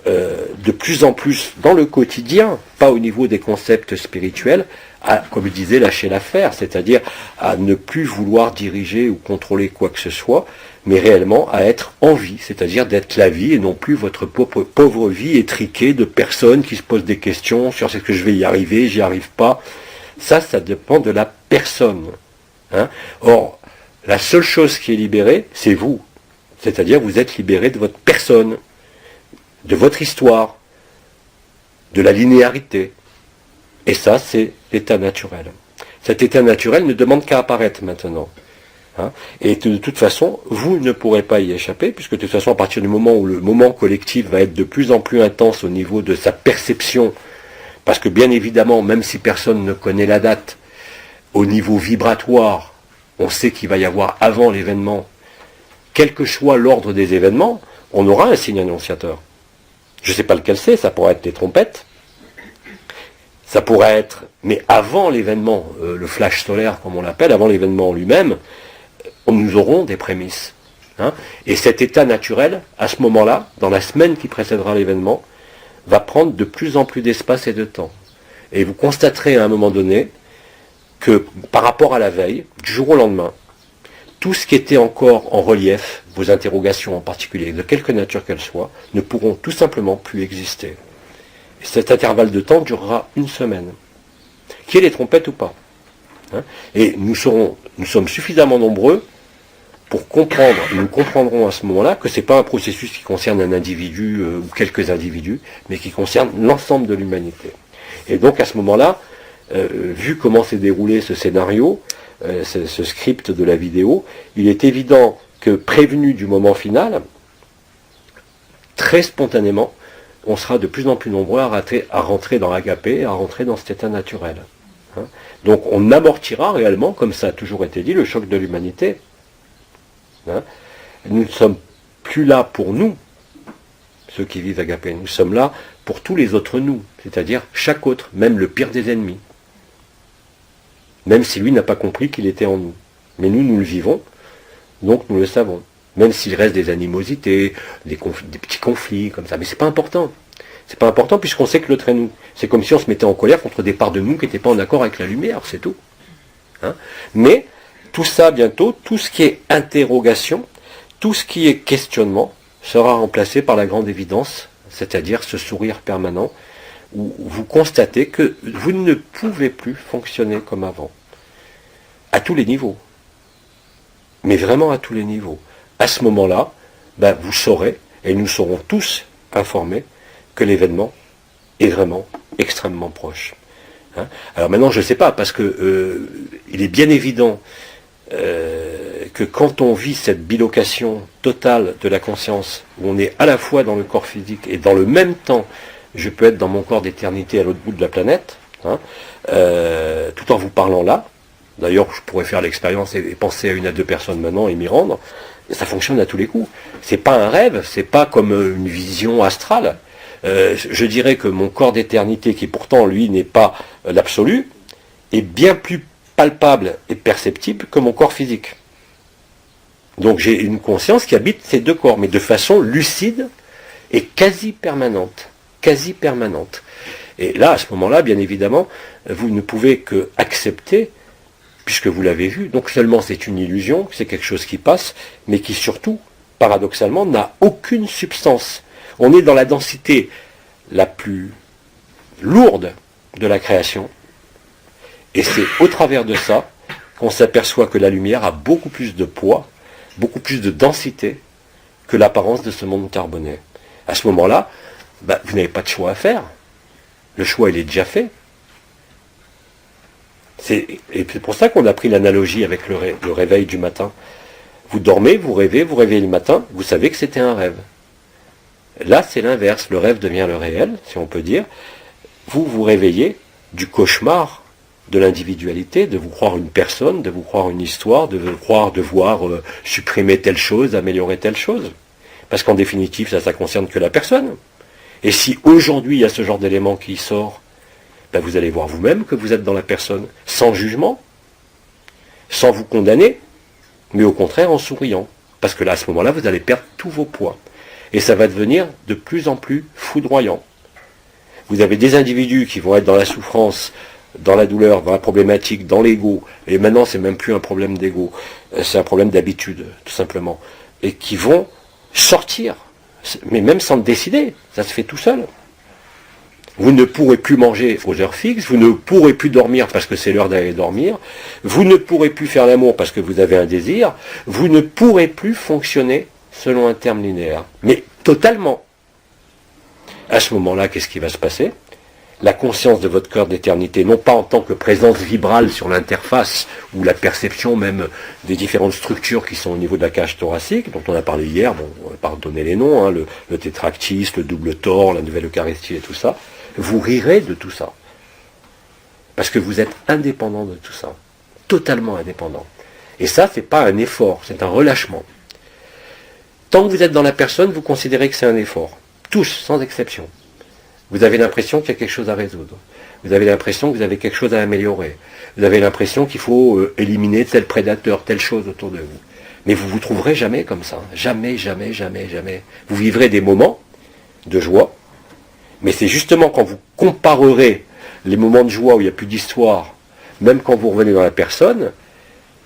de plus en plus dans le quotidien, pas au niveau des concepts spirituels, à, comme je disais, lâcher l'affaire, c'est-à-dire à ne plus vouloir diriger ou contrôler quoi que ce soit, mais réellement à être en vie, c'est-à-dire d'être la vie et non plus votre pauvre vie étriquée de personnes qui se posent des questions sur est-ce que je vais y arriver, j'y arrive pas. Ça dépend de la personne. Or, la seule chose qui est libérée, c'est vous. C'est-à-dire vous êtes libéré de votre personne, de votre histoire, de la linéarité. Et ça, c'est l'état naturel. Cet état naturel ne demande qu'à apparaître maintenant. Et de toute façon, vous ne pourrez pas y échapper, puisque de toute façon, à partir du moment où le moment collectif va être de plus en plus intense au niveau de sa perception, parce que bien évidemment, même si personne ne connaît la date, au niveau vibratoire, on sait qu'il va y avoir avant l'événement, quel que soit l'ordre des événements, on aura un signe annonciateur. Je ne sais pas lequel c'est, ça pourrait être les trompettes, ça pourrait être, mais avant l'événement, le flash solaire comme on l'appelle, avant l'événement lui-même, nous aurons des prémices. Et cet état naturel, à ce moment-là, dans la semaine qui précédera l'événement, va prendre de plus en plus d'espace et de temps. Et vous constaterez à un moment donné que par rapport à la veille, du jour au lendemain, tout ce qui était encore en relief, vos interrogations en particulier, de quelque nature qu'elles soient, ne pourront tout simplement plus exister. Et cet intervalle de temps durera une semaine. Qu'il y ait les trompettes ou pas. Et nous sommes suffisamment nombreux pour comprendre, nous comprendrons à ce moment-là que ce n'est pas un processus qui concerne un individu ou quelques individus, mais qui concerne l'ensemble de l'humanité. Et donc à ce moment-là, vu comment s'est déroulé ce scénario, ce script de la vidéo, il est évident que prévenu du moment final, très spontanément, on sera de plus en plus nombreux à rentrer dans l'agapé, à rentrer dans cet état naturel. Donc on amortira réellement, comme ça a toujours été dit, le choc de l'humanité. Nous ne sommes plus là pour nous, ceux qui vivent agapé, nous sommes là pour tous les autres nous, c'est-à-dire chaque autre, même le pire des ennemis. Même si lui n'a pas compris qu'il était en nous. Mais nous le vivons, donc nous le savons. Même s'il reste des animosités, des petits conflits, comme ça. Mais c'est pas important. C'est pas important puisqu'on sait que l'autre est nous. C'est comme si on se mettait en colère contre des parts de nous qui n'étaient pas en accord avec la lumière, c'est tout. Mais tout ça, bientôt, tout ce qui est interrogation, tout ce qui est questionnement, sera remplacé par la grande évidence, c'est-à-dire ce sourire permanent, où vous constatez que vous ne pouvez plus fonctionner comme avant. À tous les niveaux. Mais vraiment à tous les niveaux. À ce moment-là, vous saurez, et nous serons tous informés, que l'événement est vraiment extrêmement proche. Alors maintenant, je ne sais pas, parce que il est bien évident que quand on vit cette bilocation totale de la conscience, où on est à la fois dans le corps physique et dans le même temps, je peux être dans mon corps d'éternité à l'autre bout de la planète, tout en vous parlant là. D'ailleurs, je pourrais faire l'expérience et penser à 1 à 2 personnes maintenant et m'y rendre. Et ça fonctionne à tous les coups. C'est pas un rêve, c'est pas comme une vision astrale. Je dirais que mon corps d'éternité, qui pourtant lui n'est pas l'absolu, est bien plus palpable et perceptible que mon corps physique. Donc j'ai une conscience qui habite ces deux corps, mais de façon lucide et quasi permanente. Quasi permanente. Et là, à ce moment-là, bien évidemment, vous ne pouvez que accepter, puisque vous l'avez vu, donc seulement c'est une illusion, c'est quelque chose qui passe, mais qui surtout, paradoxalement, n'a aucune substance. On est dans la densité la plus lourde de la création. Et c'est au travers de ça qu'on s'aperçoit que la lumière a beaucoup plus de poids, beaucoup plus de densité que l'apparence de ce monde carboné. À ce moment-là, vous n'avez pas de choix à faire. Le choix, il est déjà fait. Et c'est pour ça qu'on a pris l'analogie avec le réveil du matin. Vous dormez, vous réveillez le matin, vous savez que c'était un rêve. Là, c'est l'inverse. Le rêve devient le réel, si on peut dire. Vous vous réveillez du cauchemar de l'individualité, de vous croire une personne, de vous croire une histoire, de vous croire devoir supprimer telle chose, améliorer telle chose. Parce qu'en définitive, ça concerne que la personne. Et si aujourd'hui, il y a ce genre d'élément qui sort, vous allez voir vous-même que vous êtes dans la personne, sans jugement, sans vous condamner, mais au contraire en souriant. Parce que là, à ce moment-là, vous allez perdre tous vos poids. Et ça va devenir de plus en plus foudroyant. Vous avez des individus qui vont être dans la souffrance, dans la douleur, dans la problématique, dans l'ego, et maintenant c'est même plus un problème d'ego, c'est un problème d'habitude, tout simplement, et qui vont sortir, mais même sans le décider, ça se fait tout seul. Vous ne pourrez plus manger aux heures fixes, vous ne pourrez plus dormir parce que c'est l'heure d'aller dormir, vous ne pourrez plus faire l'amour parce que vous avez un désir, vous ne pourrez plus fonctionner selon un terme linéaire, mais totalement. À ce moment-là, qu'est-ce qui va se passer ? La conscience de votre cœur d'éternité, non pas en tant que présence vibrale sur l'interface, ou la perception même des différentes structures qui sont au niveau de la cage thoracique, dont on a parlé hier, on va pas donner les noms, le tétractis, le double tore, la nouvelle Eucharistie et tout ça, vous rirez de tout ça. Parce que vous êtes indépendant de tout ça. Totalement indépendant. Et ça, c'est pas un effort, c'est un relâchement. Tant que vous êtes dans la personne, vous considérez que c'est un effort. Tous, sans exception. Vous avez l'impression qu'il y a quelque chose à résoudre. Vous avez l'impression que vous avez quelque chose à améliorer. Vous avez l'impression qu'il faut éliminer tel prédateur, telle chose autour de vous. Mais vous ne vous trouverez jamais comme ça. Jamais, jamais, jamais, jamais. Vous vivrez des moments de joie, mais c'est justement quand vous comparerez les moments de joie où il n'y a plus d'histoire, même quand vous revenez dans la personne,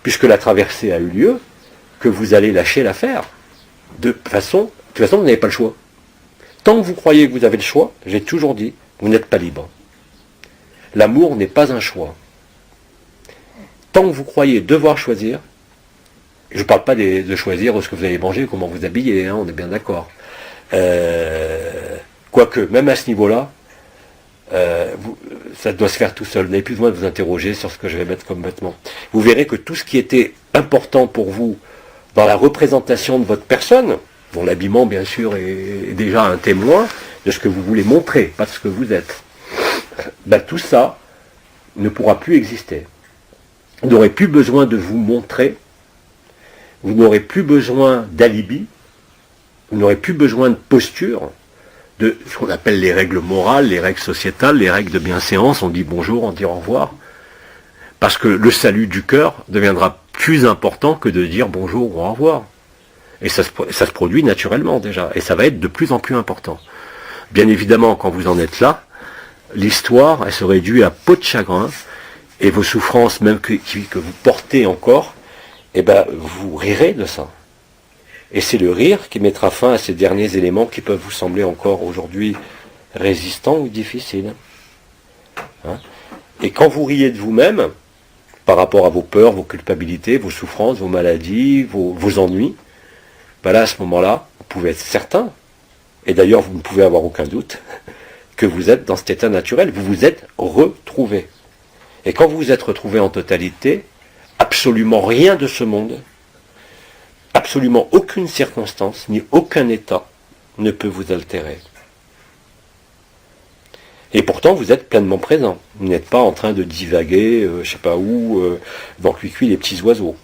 puisque la traversée a eu lieu, que vous allez lâcher l'affaire. De toute façon, vous n'avez pas le choix. Tant que vous croyez que vous avez le choix, j'ai toujours dit, vous n'êtes pas libre. L'amour n'est pas un choix. Tant que vous croyez devoir choisir, je ne parle pas de choisir ce que vous allez manger, comment vous habiller, on est bien d'accord. Quoique, même à ce niveau-là, ça doit se faire tout seul. Vous n'avez plus besoin de vous interroger sur ce que je vais mettre comme vêtements. Vous verrez que tout ce qui était important pour vous dans la représentation de votre personne, dont l'habillement, bien sûr, est déjà un témoin de ce que vous voulez montrer, pas de ce que vous êtes. Tout ça ne pourra plus exister. Vous n'aurez plus besoin de vous montrer, vous n'aurez plus besoin d'alibi, vous n'aurez plus besoin de posture, de ce qu'on appelle les règles morales, les règles sociétales, les règles de bienséance, on dit bonjour, on dit au revoir. Parce que le salut du cœur deviendra plus important que de dire bonjour ou au revoir. Et ça se produit naturellement déjà, et ça va être de plus en plus important. Bien évidemment, quand vous en êtes là, l'histoire, elle se réduit à peau de chagrin, et vos souffrances, même que vous portez encore, vous rirez de ça. Et c'est le rire qui mettra fin à ces derniers éléments qui peuvent vous sembler encore aujourd'hui résistants ou difficiles. Et quand vous riez de vous-même, par rapport à vos peurs, vos culpabilités, vos souffrances, vos maladies, vos ennuis, là, à ce moment-là, vous pouvez être certain, et d'ailleurs vous ne pouvez avoir aucun doute, que vous êtes dans cet état naturel, vous vous êtes retrouvé. Et quand vous vous êtes retrouvé en totalité, absolument rien de ce monde, absolument aucune circonstance, ni aucun état ne peut vous altérer. Et pourtant, vous êtes pleinement présent. Vous n'êtes pas en train de divaguer, je ne sais pas où, dans Cuicui les petits oiseaux.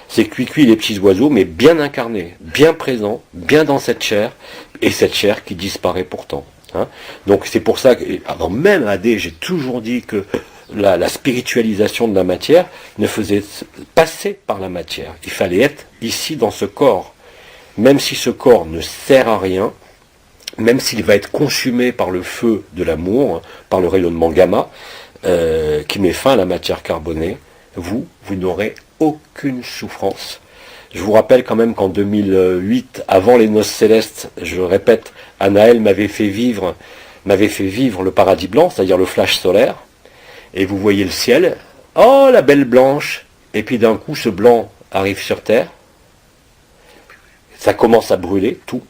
C'est Cuicui les petits oiseaux, mais bien incarnés, bien présents, bien dans cette chair, et cette chair qui disparaît pourtant. Donc c'est pour ça que, avant même AD, j'ai toujours dit que la spiritualisation de la matière ne faisait passer par la matière. Il fallait être ici dans ce corps. Même si ce corps ne sert à rien, même s'il va être consumé par le feu de l'amour, par le rayonnement gamma, qui met fin à la matière carbonée, vous n'aurez aucune souffrance. Je vous rappelle quand même qu'en 2008, avant les noces célestes, je répète, Anaël m'avait fait vivre m'avait fait vivre le paradis blanc, c'est-à-dire le flash solaire, et vous voyez le ciel, oh la belle blanche, et puis d'un coup ce blanc arrive sur Terre, ça commence à brûler, tout,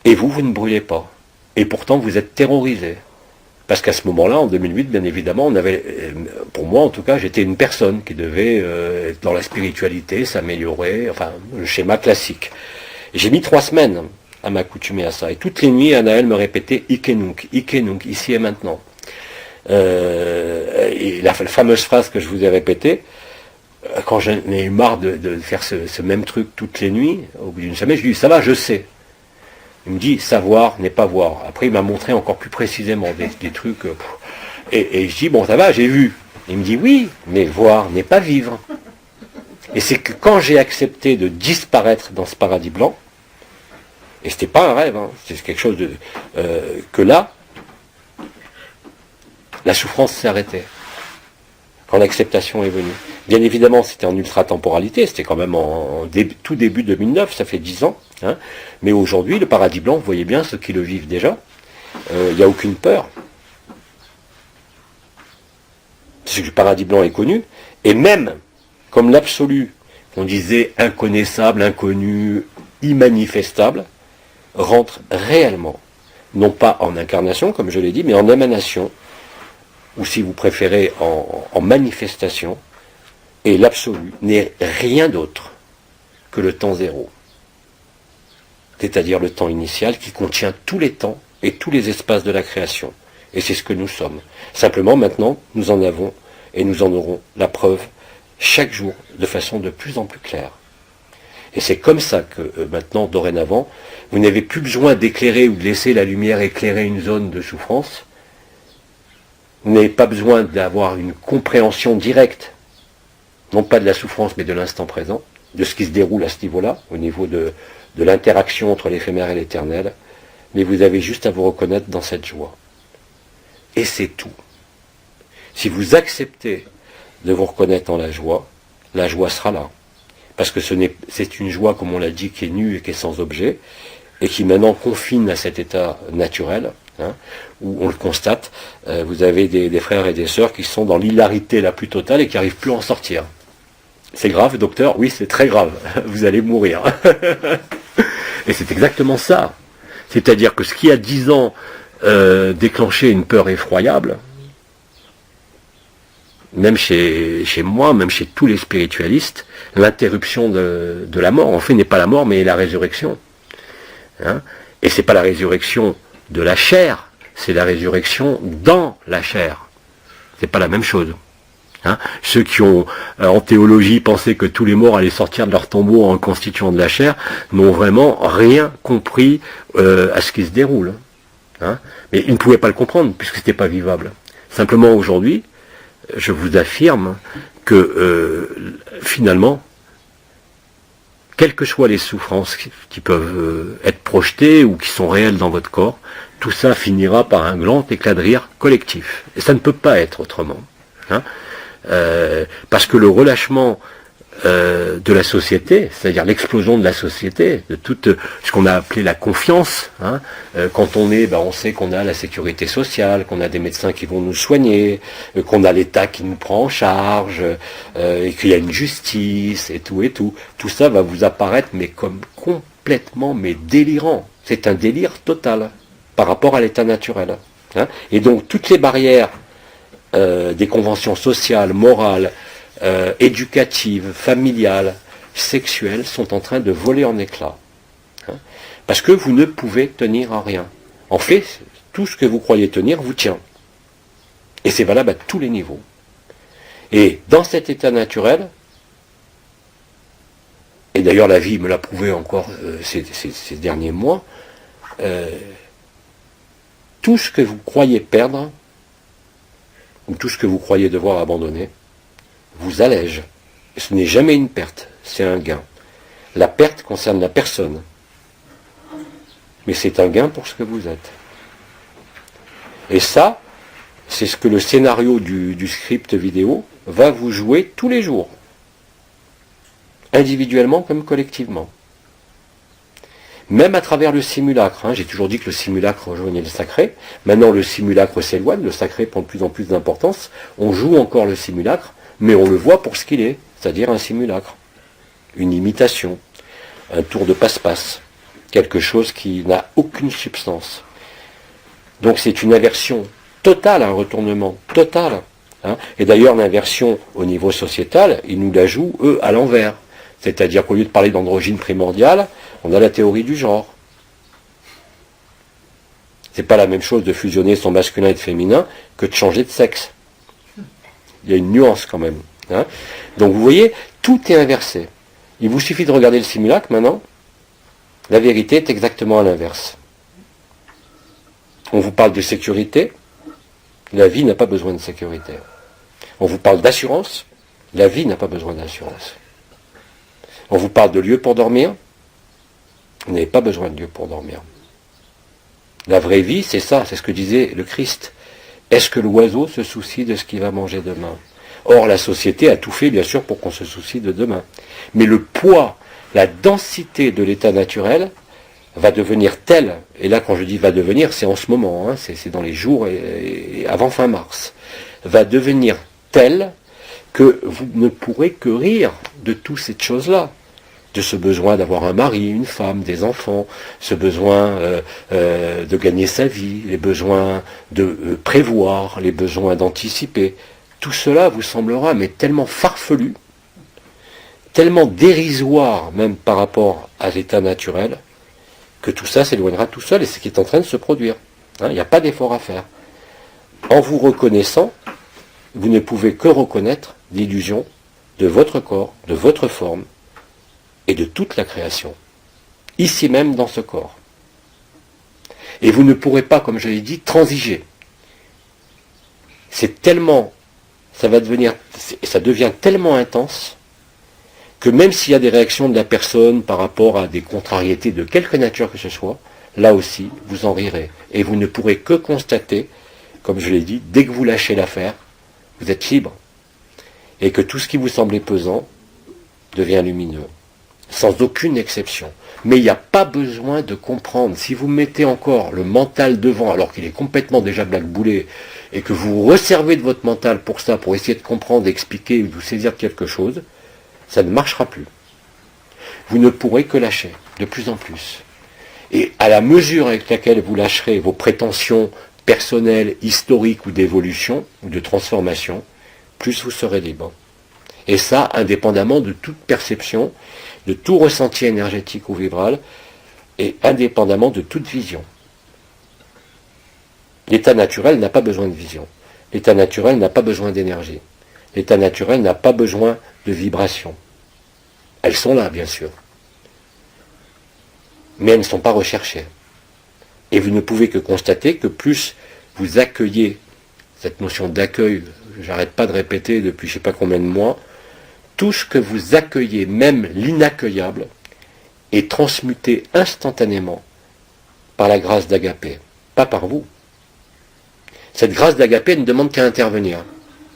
et vous ne brûlez pas, et pourtant vous êtes terrorisé. Parce qu'à ce moment-là, en 2008, bien évidemment, on avait, pour moi en tout cas, j'étais une personne qui devait être dans la spiritualité, s'améliorer, enfin, le schéma classique. Et j'ai mis 3 semaines à m'accoutumer à ça. Et toutes les nuits, Anaël me répétait Ikenunk, ici et maintenant. Et la fameuse phrase que je vous ai répétée, quand j'en ai eu marre de faire ce même truc toutes les nuits, au bout d'une semaine, je lui dis, ça va, je sais. Il me dit, savoir n'est pas voir. Après, il m'a montré encore plus précisément des trucs. Et je dis, bon, ça va, j'ai vu. Il me dit, oui, mais voir n'est pas vivre. Et c'est que quand j'ai accepté de disparaître dans ce paradis blanc, et c'était pas un rêve, hein, c'est quelque chose de... que là, la souffrance s'est arrêtée. Quand l'acceptation est venue. Bien évidemment, c'était en ultra-temporalité, c'était quand même tout début 2009, ça fait 10 ans. Hein, mais aujourd'hui, le paradis blanc, vous voyez bien ceux qui le vivent déjà, il n'y a aucune peur. C'est que le paradis blanc est connu, et même, comme l'absolu, on disait inconnaissable, inconnu, immanifestable, rentre réellement, non pas en incarnation, comme je l'ai dit, mais en émanation, ou si vous préférez, en manifestation, et l'absolu n'est rien d'autre que le temps zéro. C'est-à-dire le temps initial qui contient tous les temps et tous les espaces de la création. Et c'est ce que nous sommes. Simplement, maintenant, nous en avons et nous en aurons la preuve chaque jour de façon de plus en plus claire. Et c'est comme ça que maintenant, dorénavant, vous n'avez plus besoin d'éclairer ou de laisser la lumière éclairer une zone de souffrance. Vous n'avez pas besoin d'avoir une compréhension directe, non pas de la souffrance, mais de l'instant présent, de ce qui se déroule à ce niveau-là, au niveau de l'interaction entre l'éphémère et l'éternel, mais vous avez juste à vous reconnaître dans cette joie. Et c'est tout. Si vous acceptez de vous reconnaître dans la joie sera là. Parce que c'est une joie, comme on l'a dit, qui est nue et qui est sans objet, et qui maintenant confine à cet état naturel, hein, où on le constate, vous avez des frères et des sœurs qui sont dans l'hilarité la plus totale et qui n'arrivent plus à en sortir. C'est grave, docteur? Oui, c'est très grave. Vous allez mourir. Et c'est exactement ça. C'est-à-dire que ce qui, à 10 ans, déclenchait une peur effroyable, même chez moi, même chez tous les spiritualistes, l'interruption de la mort, en fait, n'est pas la mort, mais la résurrection. Hein, et c'est pas la résurrection de la chair, c'est la résurrection dans la chair. C'est pas la même chose. Hein, ceux qui ont, en théologie, pensé que tous les morts allaient sortir de leur tombeau en constituant de la chair, n'ont vraiment rien compris à ce qui se déroule. Hein, mais ils ne pouvaient pas le comprendre, puisque c'était pas vivable. Simplement, aujourd'hui, je vous affirme que, finalement, quelles que soient les souffrances qui peuvent être projetées ou qui sont réelles dans votre corps, tout ça finira par un grand éclat de rire collectif. Et ça ne peut pas être autrement. Hein, parce que le relâchement de la société, c'est-à-dire l'explosion de la société, de tout ce qu'on a appelé la confiance, hein, quand on sait qu'on a la sécurité sociale, qu'on a des médecins qui vont nous soigner, qu'on a l'État qui nous prend en charge, et qu'il y a une justice, et tout ça va vous apparaître mais comme complètement délirant. C'est un délire total par rapport à l'état naturel. Hein. Et donc toutes les barrières des conventions sociales, morales, éducatives, familiales, sexuelles sont en train de voler en éclats. Hein, parce que vous ne pouvez tenir à rien. En fait, tout ce que vous croyez tenir vous tient. Et c'est valable à tous les niveaux. Et dans cet état naturel, et d'ailleurs la vie me l'a prouvé encore ces derniers mois, tout ce que vous croyez perdre, ou tout ce que vous croyez devoir abandonner, vous allège. Ce n'est jamais une perte, c'est un gain. La perte concerne la personne, mais c'est un gain pour ce que vous êtes. Et ça, c'est ce que le scénario du script vidéo va vous jouer tous les jours, individuellement comme collectivement. même à travers le simulacre. J'ai toujours dit que le simulacre rejoignait le sacré. Maintenant, le simulacre s'éloigne, le sacré prend de plus en plus d'importance. On joue encore le simulacre, mais on le voit pour ce qu'il est, c'est-à-dire un simulacre, une imitation, un tour de passe-passe, quelque chose qui n'a aucune substance. Donc c'est une inversion totale, un retournement total. Et d'ailleurs, l'inversion au niveau sociétal, ils nous la jouent, eux, à l'envers. C'est-à-dire qu'au lieu de parler d'androgyne primordiale, on a la théorie du genre. C'est pas la même chose de fusionner son masculin et de féminin que de changer de sexe. Il y a une nuance quand même. Donc vous voyez, tout est inversé. Il vous suffit de regarder le simulacre maintenant. La vérité est exactement à l'inverse. On vous parle de sécurité. La vie n'a pas besoin de sécurité. On vous parle d'assurance. La vie n'a pas besoin d'assurance. On vous parle de lieu pour dormir. Vous n'avez pas besoin de lieu pour dormir. La vraie vie, c'est ça, c'est ce que disait le Christ. Est-ce que l'oiseau se soucie de ce qu'il va manger demain? Or, la société a tout fait, bien sûr, pour qu'on se soucie de demain. Mais le poids, la densité de l'état naturel va devenir tel, et là, quand je dis va devenir, c'est en ce moment, c'est dans les jours et avant fin mars, va devenir tel que vous ne pourrez que rire de toutes ces choses-là. De ce besoin d'avoir un mari, une femme, des enfants, ce besoin de gagner sa vie, les besoins de prévoir, les besoins d'anticiper. Tout cela vous semblera mais tellement farfelu, tellement dérisoire même par rapport à l'état naturel, que tout ça s'éloignera tout seul et c'est ce qui est en train de se produire. Il n'y a pas d'effort à faire. En vous reconnaissant, vous ne pouvez que reconnaître l'illusion de votre corps, de votre forme, et de toute la création, ici même dans ce corps. Et vous ne pourrez pas, comme je l'ai dit, transiger. C'est tellement, ça devient tellement intense, que même s'il y a des réactions de la personne par rapport à des contrariétés de quelque nature que ce soit, là aussi, vous en rirez. Et vous ne pourrez que constater, comme je l'ai dit, dès que vous lâchez l'affaire, vous êtes libre. Et que tout ce qui vous semblait pesant devient lumineux. Sans aucune exception. Mais il n'y a pas besoin de comprendre. Si vous mettez encore le mental devant, alors qu'il est complètement déjà blackboulé, et que vous vous resservez de votre mental pour ça, pour essayer de comprendre, d'expliquer, ou de vous saisir de quelque chose, ça ne marchera plus. Vous ne pourrez que lâcher, de plus en plus. Et à la mesure avec laquelle vous lâcherez vos prétentions personnelles, historiques ou d'évolution, ou de transformation, plus vous serez libre. Et ça, indépendamment de toute perception, de tout ressenti énergétique ou vibral, et indépendamment de toute vision. L'état naturel n'a pas besoin de vision. L'état naturel n'a pas besoin d'énergie. L'état naturel n'a pas besoin de vibrations. Elles sont là, bien sûr. Mais elles ne sont pas recherchées. Et vous ne pouvez que constater que plus vous accueillez cette notion d'accueil, j'arrête pas de répéter depuis je ne sais pas combien de mois, tout ce que vous accueillez, même l'inaccueillable, est transmuté instantanément par la grâce d'Agapé, pas par vous. Cette grâce d'Agapé ne demande qu'à intervenir.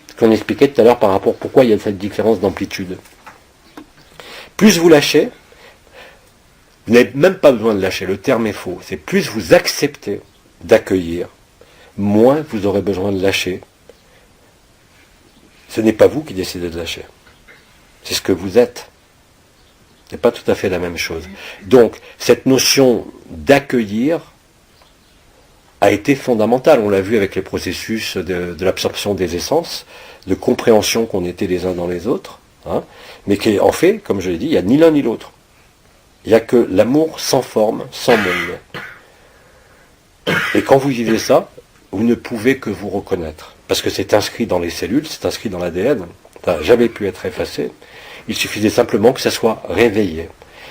Ce qu'on expliquait tout à l'heure par rapport à pourquoi il y a cette différence d'amplitude. Plus vous lâchez, vous n'avez même pas besoin de lâcher, le terme est faux, c'est plus vous acceptez d'accueillir, moins vous aurez besoin de lâcher. Ce n'est pas vous qui décidez de lâcher. C'est ce que vous êtes. Ce n'est pas tout à fait la même chose. Donc, cette notion d'accueillir a été fondamentale. On l'a vu avec les processus de l'absorption des essences, de compréhension qu'on était les uns dans les autres, mais qu'en fait, comme je l'ai dit, il n'y a ni l'un ni l'autre. Il n'y a que l'amour sans forme, sans monde. Et quand vous vivez ça, vous ne pouvez que vous reconnaître. Parce que c'est inscrit dans les cellules, c'est inscrit dans l'ADN, ça n'a jamais pu être effacé. Il suffisait simplement que ça soit réveillé.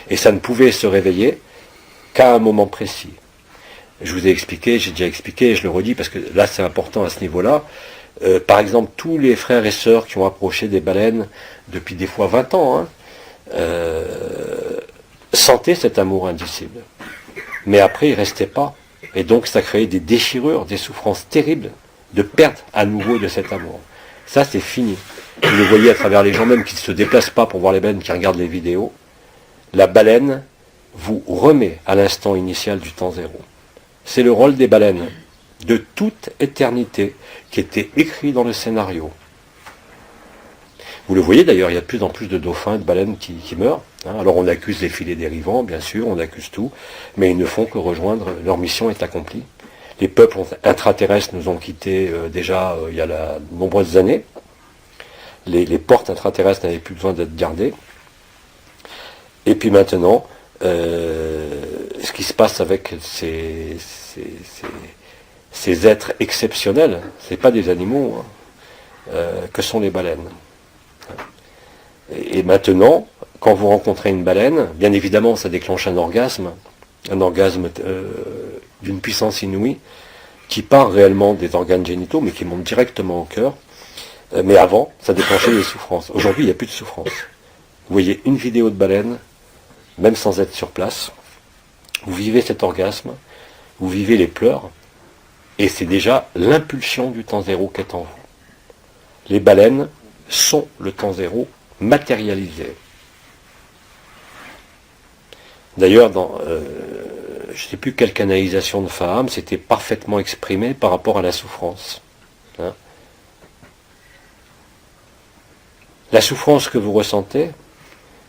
Et ça ne pouvait se réveiller qu'à un moment précis. Je vous ai expliqué, j'ai déjà expliqué, et je le redis parce que là c'est important à ce niveau-là. Par exemple, tous les frères et sœurs qui ont approché des baleines depuis des fois 20 ans, sentaient cet amour indicible. Mais après, ils ne restaient pas. Et donc ça créait des déchirures, des souffrances terribles de perte à nouveau de cet amour. Ça, c'est fini. Vous le voyez à travers les gens même qui ne se déplacent pas pour voir les baleines, qui regardent les vidéos. La baleine vous remet à l'instant initial du temps zéro. C'est le rôle des baleines, de toute éternité, qui était écrit dans le scénario. Vous le voyez d'ailleurs, il y a de plus en plus de dauphins et de baleines qui meurent. Alors on accuse les filets dérivants, bien sûr, on accuse tout, mais ils ne font que rejoindre, leur mission est accomplie. Les peuples intraterrestres nous ont quittés déjà il y a de nombreuses années. Les portes intraterrestres n'avaient plus besoin d'être gardées. Et puis maintenant, ce qui se passe avec ces êtres exceptionnels, ce n'est pas des animaux, que sont les baleines. Et maintenant, quand vous rencontrez une baleine, bien évidemment, ça déclenche un orgasme d'une puissance inouïe, qui part réellement des organes génitaux, mais qui monte directement au cœur. Mais avant, ça déclenchait des souffrances. Aujourd'hui, il n'y a plus de souffrance. Vous voyez une vidéo de baleine, même sans être sur place, vous vivez cet orgasme, vous vivez les pleurs, et c'est déjà l'impulsion du temps zéro qui est en vous. Les baleines sont le temps zéro matérialisé. D'ailleurs, dans je ne sais plus quelle canalisation de Faham, c'était parfaitement exprimé par rapport à la souffrance. La souffrance que vous ressentez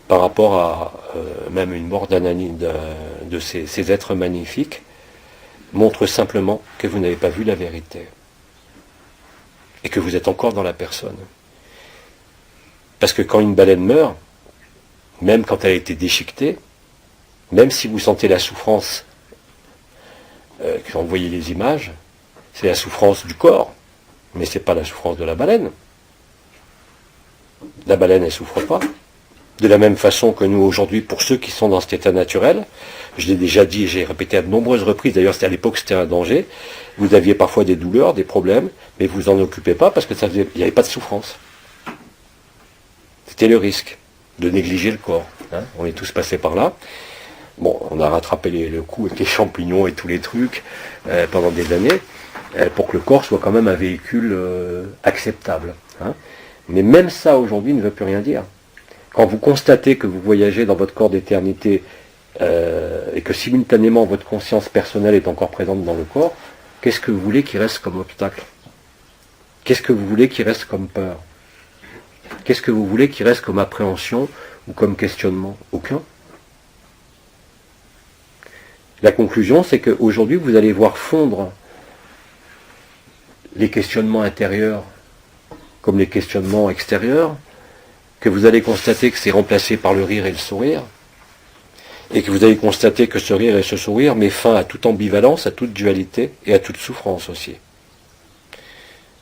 par rapport à même une mort de ces êtres magnifiques montre simplement que vous n'avez pas vu la vérité et que vous êtes encore dans la personne. Parce que quand une baleine meurt, même quand elle a été déchiquetée, même si vous sentez la souffrance, quand vous voyez les images, c'est la souffrance du corps, mais ce n'est pas la souffrance de la baleine. La baleine, elle ne souffre pas. De la même façon que nous, aujourd'hui, pour ceux qui sont dans cet état naturel, je l'ai déjà dit et j'ai répété à de nombreuses reprises, d'ailleurs à l'époque c'était un danger, vous aviez parfois des douleurs, des problèmes, mais vous en occupez pas parce que il n'y avait pas de souffrance. C'était le risque de négliger le corps. On est tous passés par là. Bon, on a rattrapé le coup avec les champignons et tous les trucs pendant des années, pour que le corps soit quand même un véhicule acceptable. Mais même ça, aujourd'hui, ne veut plus rien dire. Quand vous constatez que vous voyagez dans votre corps d'éternité et que simultanément votre conscience personnelle est encore présente dans le corps, qu'est-ce que vous voulez qui reste comme obstacle? Qu'est-ce que vous voulez qui reste comme peur? Qu'est-ce que vous voulez qui reste comme appréhension ou comme questionnement? Aucun. La conclusion, c'est qu'aujourd'hui, vous allez voir fondre les questionnements intérieurs comme les questionnements extérieurs, que vous allez constater que c'est remplacé par le rire et le sourire, et que vous allez constater que ce rire et ce sourire met fin à toute ambivalence, à toute dualité et à toute souffrance aussi.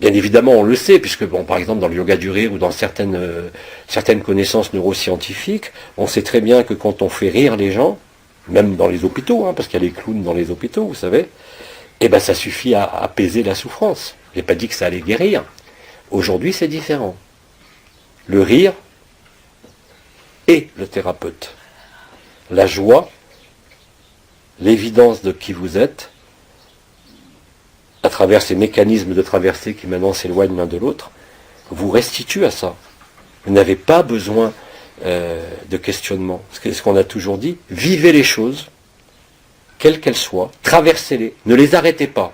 Bien évidemment, on le sait, puisque, bon, par exemple, dans le yoga du rire ou dans certaines connaissances neuroscientifiques, on sait très bien que quand on fait rire les gens, même dans les hôpitaux, parce qu'il y a les clowns dans les hôpitaux, vous savez, eh ben ça suffit à apaiser la souffrance. Je n'ai pas dit que ça allait guérir. Aujourd'hui, c'est différent. Le rire est le thérapeute. La joie, l'évidence de qui vous êtes, à travers ces mécanismes de traversée qui maintenant s'éloignent l'un de l'autre, vous restitue à ça. Vous n'avez pas besoin de questionnement. Ce qu'on a toujours dit, vivez les choses, quelles qu'elles soient, traversez-les, ne les arrêtez pas.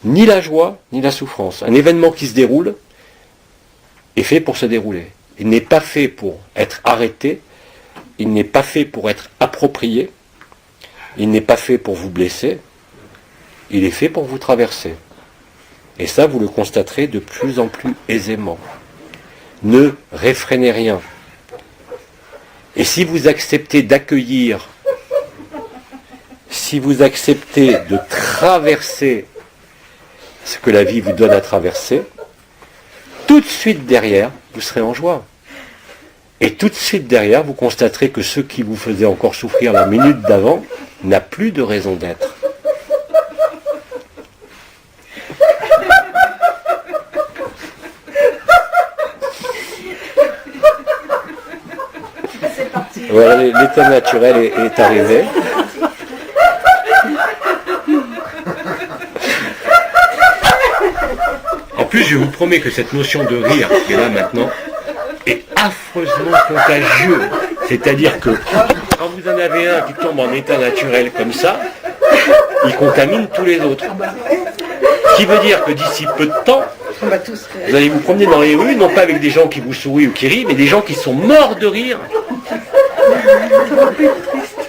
Ni la joie, ni la souffrance. Un événement qui se déroule est fait pour se dérouler. Il n'est pas fait pour être arrêté, il n'est pas fait pour être approprié, il n'est pas fait pour vous blesser, il est fait pour vous traverser. Et ça, vous le constaterez de plus en plus aisément. Ne réfrénez rien. Et si vous acceptez d'accueillir, si vous acceptez de traverser ce que la vie vous donne à traverser, tout de suite derrière, vous serez en joie. Et tout de suite derrière, vous constaterez que ce qui vous faisait encore souffrir la minute d'avant n'a plus de raison d'être. C'est parti. Voilà, l'état naturel est arrivé. En plus, je vous promets que cette notion de rire qui est là maintenant est affreusement contagieux. C'est-à-dire que Quand vous en avez un qui tombe en état naturel comme ça, il contamine tous les autres. Ce qui veut dire que d'ici peu de temps, vous allez vous promener dans les rues, non pas avec des gens qui vous sourient ou qui rient, mais des gens qui sont morts de rire.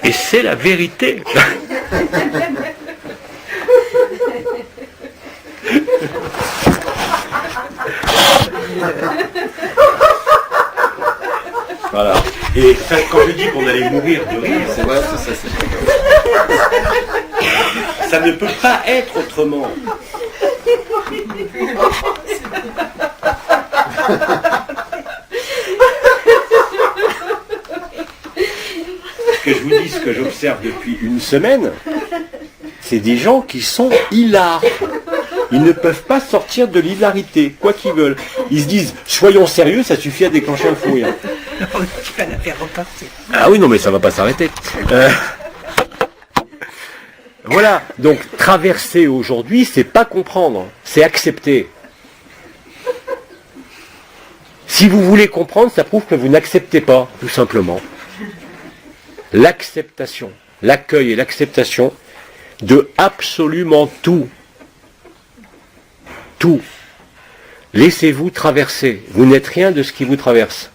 Et c'est la vérité. Voilà. Et quand je dis qu'on allait mourir de rire, ça ne peut pas être autrement. Que je vous dis ce que j'observe depuis une semaine, c'est des gens qui sont hilars. Ils ne peuvent pas sortir de l'hilarité, quoi qu'ils veulent. Ils se disent, soyons sérieux, ça suffit à déclencher un fou rire. Tu vas la faire repartir. Ah oui, non, mais ça va pas s'arrêter. Voilà, donc traverser aujourd'hui, c'est pas comprendre, c'est accepter. Si vous voulez comprendre, ça prouve que vous n'acceptez pas, tout simplement. L'acceptation, l'accueil et l'acceptation de absolument tout. Tout. Laissez-vous traverser. Vous n'êtes rien de ce qui vous traverse.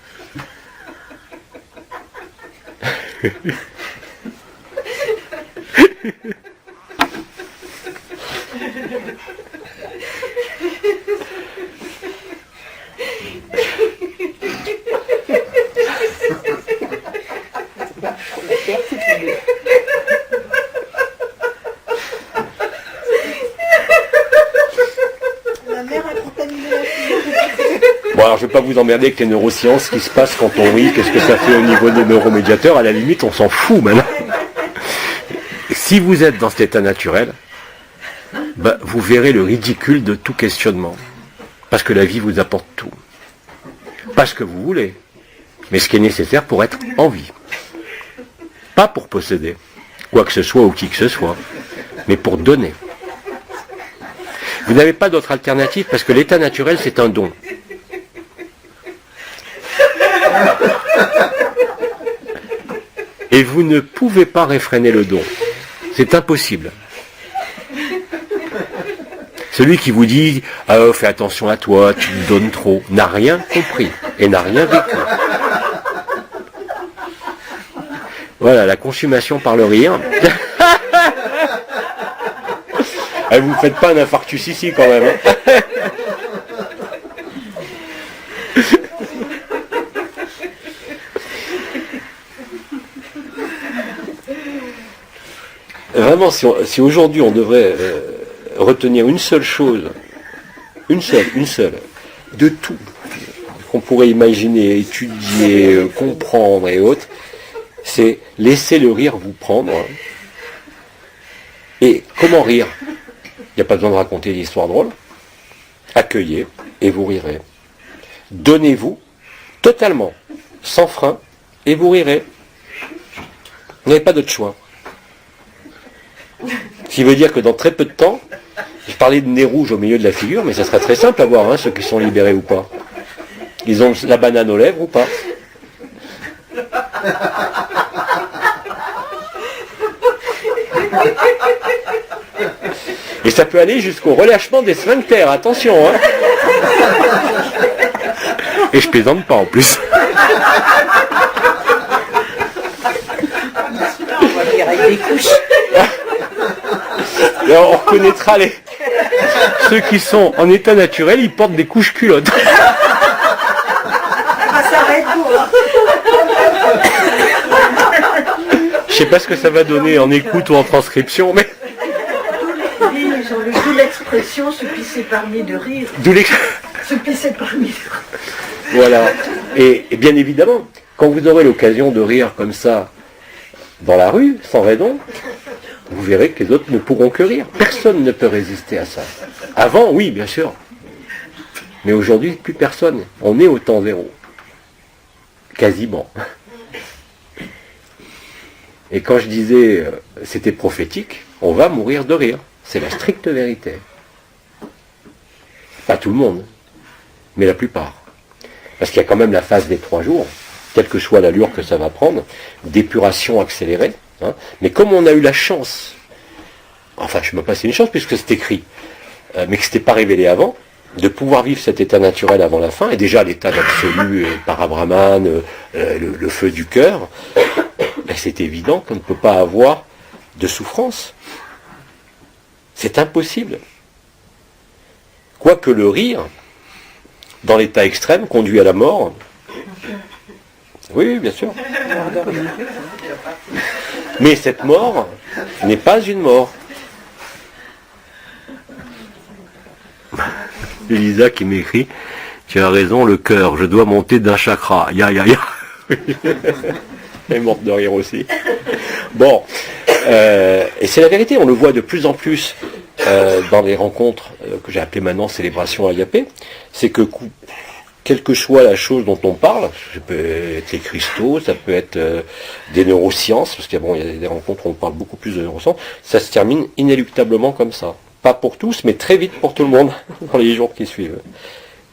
Bon, alors je ne vais pas vous emmerder avec les neurosciences, ce qui se passe quand on rit, qu'est-ce que ça fait au niveau des neuromédiateurs, à la limite on s'en fout maintenant. Si vous êtes dans cet état naturel, ben, vous verrez le ridicule de tout questionnement. Parce que la vie vous apporte tout. Pas ce que vous voulez, mais ce qui est nécessaire pour être en vie. Pas pour posséder, quoi que ce soit ou qui que ce soit, mais pour donner. Vous n'avez pas d'autre alternative parce que l'état naturel c'est un don. Et vous ne pouvez pas réfréner le don. C'est impossible. Celui qui vous dit « fais attention à toi, tu me donnes trop », n'a rien compris et n'a rien vécu. Voilà, la consommation par le rire. Vous ne faites pas un infarctus ici quand même. Hein. Vraiment, si aujourd'hui on devrait retenir une seule chose, une seule, de tout qu'on pourrait imaginer, étudier, comprendre et autres, c'est laisser le rire vous prendre. Et comment rire? Il n'y a pas besoin de raconter des histoires drôles. Accueillez et vous rirez. Donnez-vous totalement, sans frein, et vous rirez. Vous n'avez pas d'autre choix. Ce qui veut dire que dans très peu de temps, je parlais de nez rouge au milieu de la figure, mais ça serait très simple à voir, hein, ceux qui sont libérés ou pas. Ils ont la banane aux lèvres ou pas. Et ça peut aller jusqu'au relâchement des sphincters, attention, hein. Et je plaisante pas en plus. On va dire avec des couches. Et on reconnaîtra ceux qui sont en état naturel, ils portent des couches culottes. Ça va être beau, hein. Je sais pas ce que ça va donner en écoute ou en transcription, mais... D'où l'expression se pisser parmi de rire. Se pisser parmi de rire. Voilà. Et bien évidemment, quand vous aurez l'occasion de rire comme ça dans la rue, sans raison, vous verrez que les autres ne pourront que rire. Personne ne peut résister à ça. Avant, oui, bien sûr. Mais aujourd'hui, plus personne. On est au temps zéro. Quasiment. Et quand je disais c'était prophétique, on va mourir de rire. C'est la stricte vérité. Pas tout le monde, mais la plupart. Parce qu'il y a quand même la phase des 3 jours. quelle que soit l'allure que ça va prendre, d'épuration accélérée. Hein. Mais comme on a eu la chance, enfin je ne sais même pas si c'est une chance puisque c'est écrit, mais que ce n'était pas révélé avant, de pouvoir vivre cet état naturel avant la fin, et déjà l'état d'absolu par Brahman, le feu du cœur, ben c'est évident qu'on ne peut pas avoir de souffrance. C'est impossible. Quoique le rire, dans l'état extrême, conduit à la mort. Oui, bien sûr. Mais cette mort n'est pas une mort. Elisa qui m'écrit, tu as raison, le cœur, je dois monter d'un chakra. Ya. Elle est morte de rire aussi. Bon, et c'est la vérité, on le voit de plus en plus dans les rencontres que j'ai appelées maintenant célébration agapé, c'est que quelle que soit la chose dont on parle, ça peut être les cristaux, ça peut être des neurosciences, parce qu'il y a des rencontres où on parle beaucoup plus de neurosciences, ça se termine inéluctablement comme ça. Pas pour tous, mais très vite pour tout le monde, dans les jours qui suivent.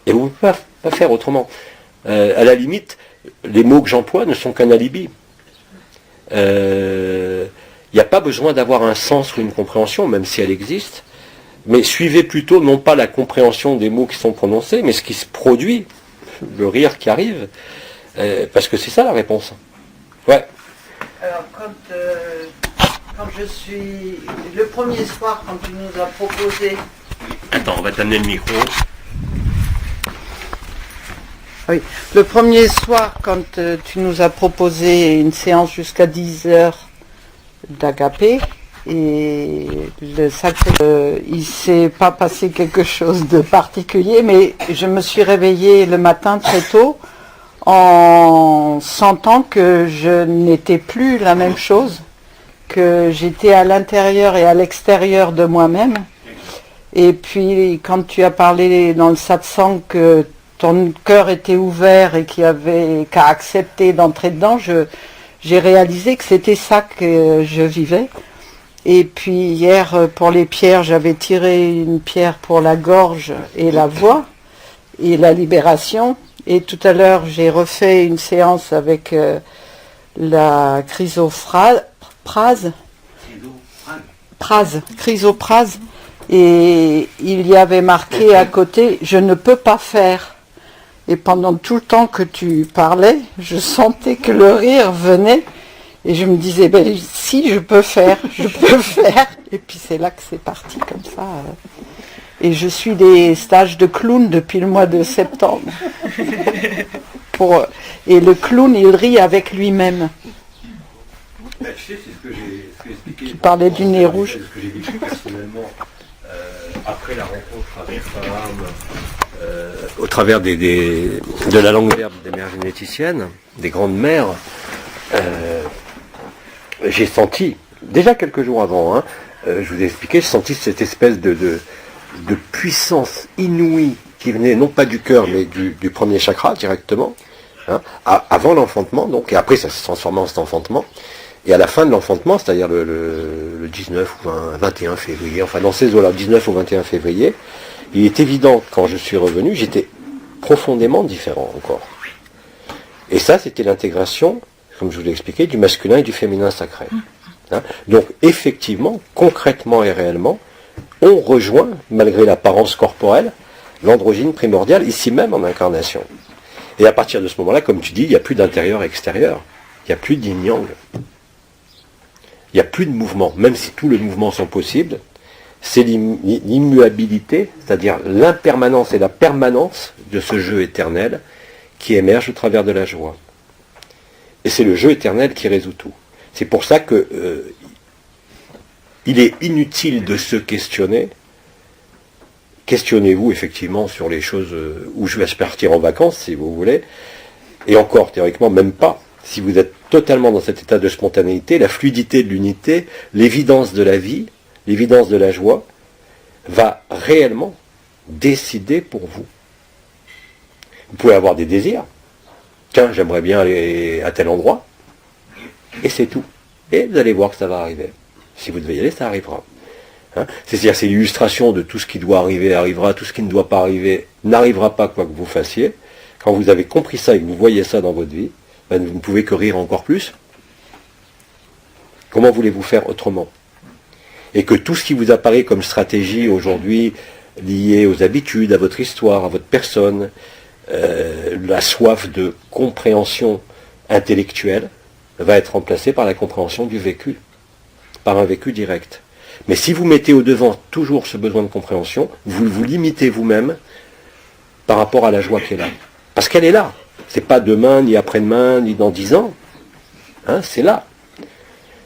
Et vous ne pouvez pas faire autrement. À la limite, les mots que j'emploie ne sont qu'un alibi. Il n'y a pas besoin d'avoir un sens ou une compréhension, même si elle existe, mais suivez plutôt non pas la compréhension des mots qui sont prononcés, mais ce qui se produit, le rire qui arrive, parce que c'est ça la réponse. Ouais. Alors quand je suis... Le premier soir, quand tu nous as proposé... Attends, on va t'amener le micro. Oui, le premier soir, quand tu nous as proposé une séance jusqu'à 10 heures d'agapé, et le sacré, il s'est pas passé quelque chose de particulier, mais je me suis réveillée le matin très tôt en sentant que je n'étais plus la même chose, que j'étais à l'intérieur et à l'extérieur de moi-même. Et puis quand tu as parlé dans le satsang que ton cœur était ouvert et qu'a accepté d'entrer dedans, j'ai réalisé que c'était ça que je vivais. Et puis hier, pour les pierres, j'avais tiré une pierre pour la gorge et la voix et la libération. Et tout à l'heure, j'ai refait une séance avec la chrysoprase, et il y avait marqué à côté « Je ne peux pas faire ». Et pendant tout le temps que tu parlais, je sentais que le rire venait. Et je me disais, ben si, je peux faire. Et puis c'est là que c'est parti comme ça. Et je suis des stages de clown depuis le mois de septembre. Et le clown, il rit avec lui-même. Tu sais, c'est ce que j'ai expliqué. Tu parlais du nez rouge. C'est ce que j'ai vécu personnellement après la rencontre avec au travers de la langue verbe des mères généticiennes, des grandes mères. J'ai senti, déjà quelques jours avant, je vous ai expliqué, j'ai senti cette espèce de puissance inouïe qui venait non pas du cœur, mais du premier chakra directement, avant l'enfantement, donc, et après ça se transformait en cet enfantement, et à la fin de l'enfantement, c'est-à-dire le 19 ou 21 février, enfin dans ces eaux-là, 19 ou 21 février, il est évident que quand je suis revenu, j'étais profondément différent encore. Et ça, c'était l'intégration, comme je vous l'ai expliqué, du masculin et du féminin sacré. Donc, effectivement, concrètement et réellement, on rejoint, malgré l'apparence corporelle, l'androgyne primordial, ici même en incarnation. Et à partir de ce moment-là, comme tu dis, il n'y a plus d'intérieur et extérieur. Il n'y a plus d'yin-yang. Il n'y a plus de mouvement. Même si tous les mouvements sont possibles, c'est l'immuabilité, c'est-à-dire l'impermanence et la permanence de ce jeu éternel qui émerge au travers de la joie. Et c'est le jeu éternel qui résout tout. C'est pour ça que il est inutile de se questionner. Questionnez-vous effectivement sur les choses où je vais partir en vacances, si vous voulez. Et encore, théoriquement, même pas. Si vous êtes totalement dans cet état de spontanéité, la fluidité de l'unité, l'évidence de la vie, l'évidence de la joie, va réellement décider pour vous. Vous pouvez avoir des désirs. Tiens, j'aimerais bien aller à tel endroit. Et c'est tout. Et vous allez voir que ça va arriver. Si vous devez y aller, ça arrivera. C'est-à-dire, c'est l'illustration de tout ce qui doit arriver arrivera, tout ce qui ne doit pas arriver n'arrivera pas quoi que vous fassiez. Quand vous avez compris ça et que vous voyez ça dans votre vie, ben, vous ne pouvez que rire encore plus. Comment voulez-vous faire autrement? Et que tout ce qui vous apparaît comme stratégie aujourd'hui, liée aux habitudes, à votre histoire, à votre personne, la soif de compréhension intellectuelle, va être remplacée par la compréhension du vécu, par un vécu direct. Mais si vous mettez au devant toujours ce besoin de compréhension, vous vous limitez vous-même par rapport à la joie qui est là. Parce qu'elle est là. C'est pas demain, ni après-demain, ni dans 10 ans. Hein, c'est là.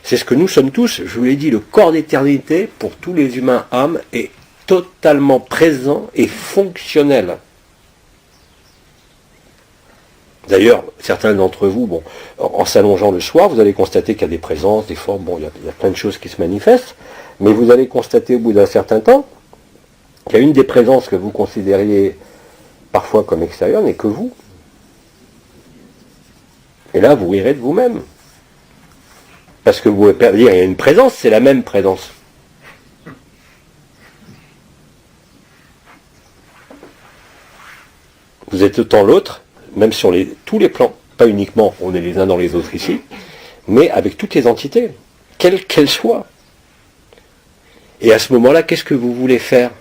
C'est ce que nous sommes tous. Je vous l'ai dit, le corps d'éternité, pour tous les humains âmes, est totalement présent et fonctionnel. D'ailleurs, certains d'entre vous, bon, en s'allongeant le soir, vous allez constater qu'il y a des présences, des formes, bon, il y a plein de choses qui se manifestent, mais vous allez constater au bout d'un certain temps qu'il y a une des présences que vous considériez parfois comme extérieure n'est que vous. Et là, vous rirez de vous-même. Parce que vous pouvez pas dire, il y a une présence, c'est la même présence. Vous êtes autant l'autre, même sur tous les plans, pas uniquement on est les uns dans les autres ici, mais avec toutes les entités, quelles qu'elles soient. Et à ce moment-là, qu'est-ce que vous voulez faire?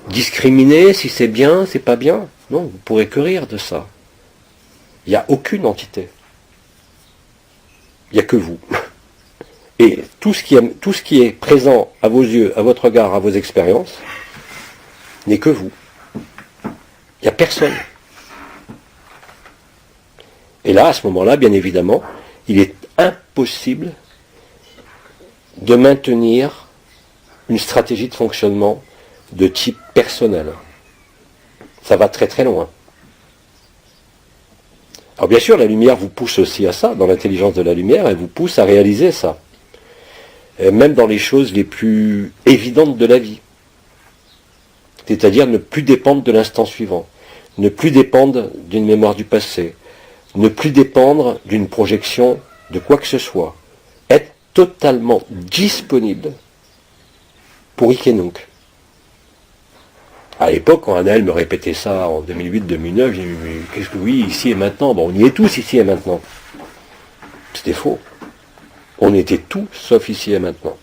Discriminer si c'est bien, c'est pas bien? Non, vous ne pourrez que rire de ça. Il n'y a aucune entité. Il n'y a que vous. Et tout ce qui est présent à vos yeux, à votre regard, à vos expériences, n'est que vous. Il n'y a personne. Et là, à ce moment-là, bien évidemment, il est impossible de maintenir une stratégie de fonctionnement de type personnel. Ça va très très loin. Alors bien sûr, la lumière vous pousse aussi à ça, dans l'intelligence de la lumière, elle vous pousse à réaliser ça. Et même dans les choses les plus évidentes de la vie. C'est-à-dire ne plus dépendre de l'instant suivant, ne plus dépendre d'une mémoire du passé, ne plus dépendre d'une projection de quoi que ce soit. Être totalement disponible pour hic et nunc. À l'époque, quand Anaël me répétait ça en 2008-2009, j'ai dit, mais qu'est-ce que oui, ici et maintenant? Bon, on y est tous ici et maintenant. C'était faux. On était tous sauf ici et maintenant.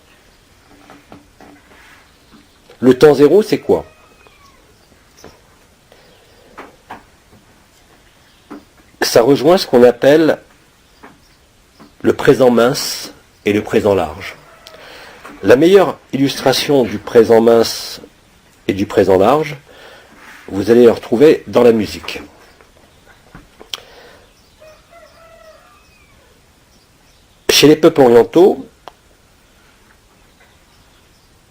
Le temps zéro, c'est quoi? Ça rejoint ce qu'on appelle le présent mince et le présent large. La meilleure illustration du présent mince et du présent large, vous allez le retrouver dans la musique. Chez les peuples orientaux,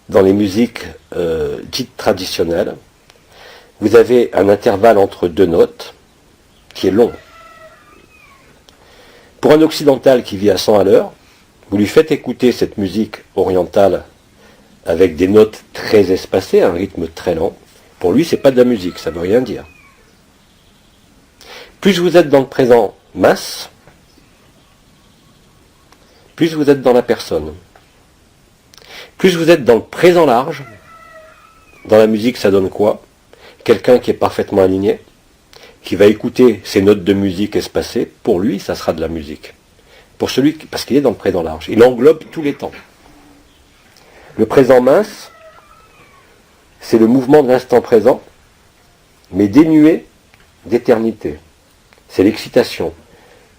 dans les musiques dites traditionnelles, vous avez un intervalle entre deux notes qui est long. Pour un occidental qui vit à 100 à l'heure, vous lui faites écouter cette musique orientale avec des notes très espacées, un rythme très lent. Pour lui, c'est pas de la musique, ça veut rien dire. Plus vous êtes dans le présent mince, plus vous êtes dans la personne. Plus vous êtes dans le présent large, dans la musique, ça donne quoi? Quelqu'un qui est parfaitement aligné, qui va écouter ces notes de musique espacées, pour lui, ça sera de la musique. Pour celui, parce qu'il est dans le présent large. Il englobe tous les temps. Le présent mince, c'est le mouvement de l'instant présent, mais dénué d'éternité. C'est l'excitation,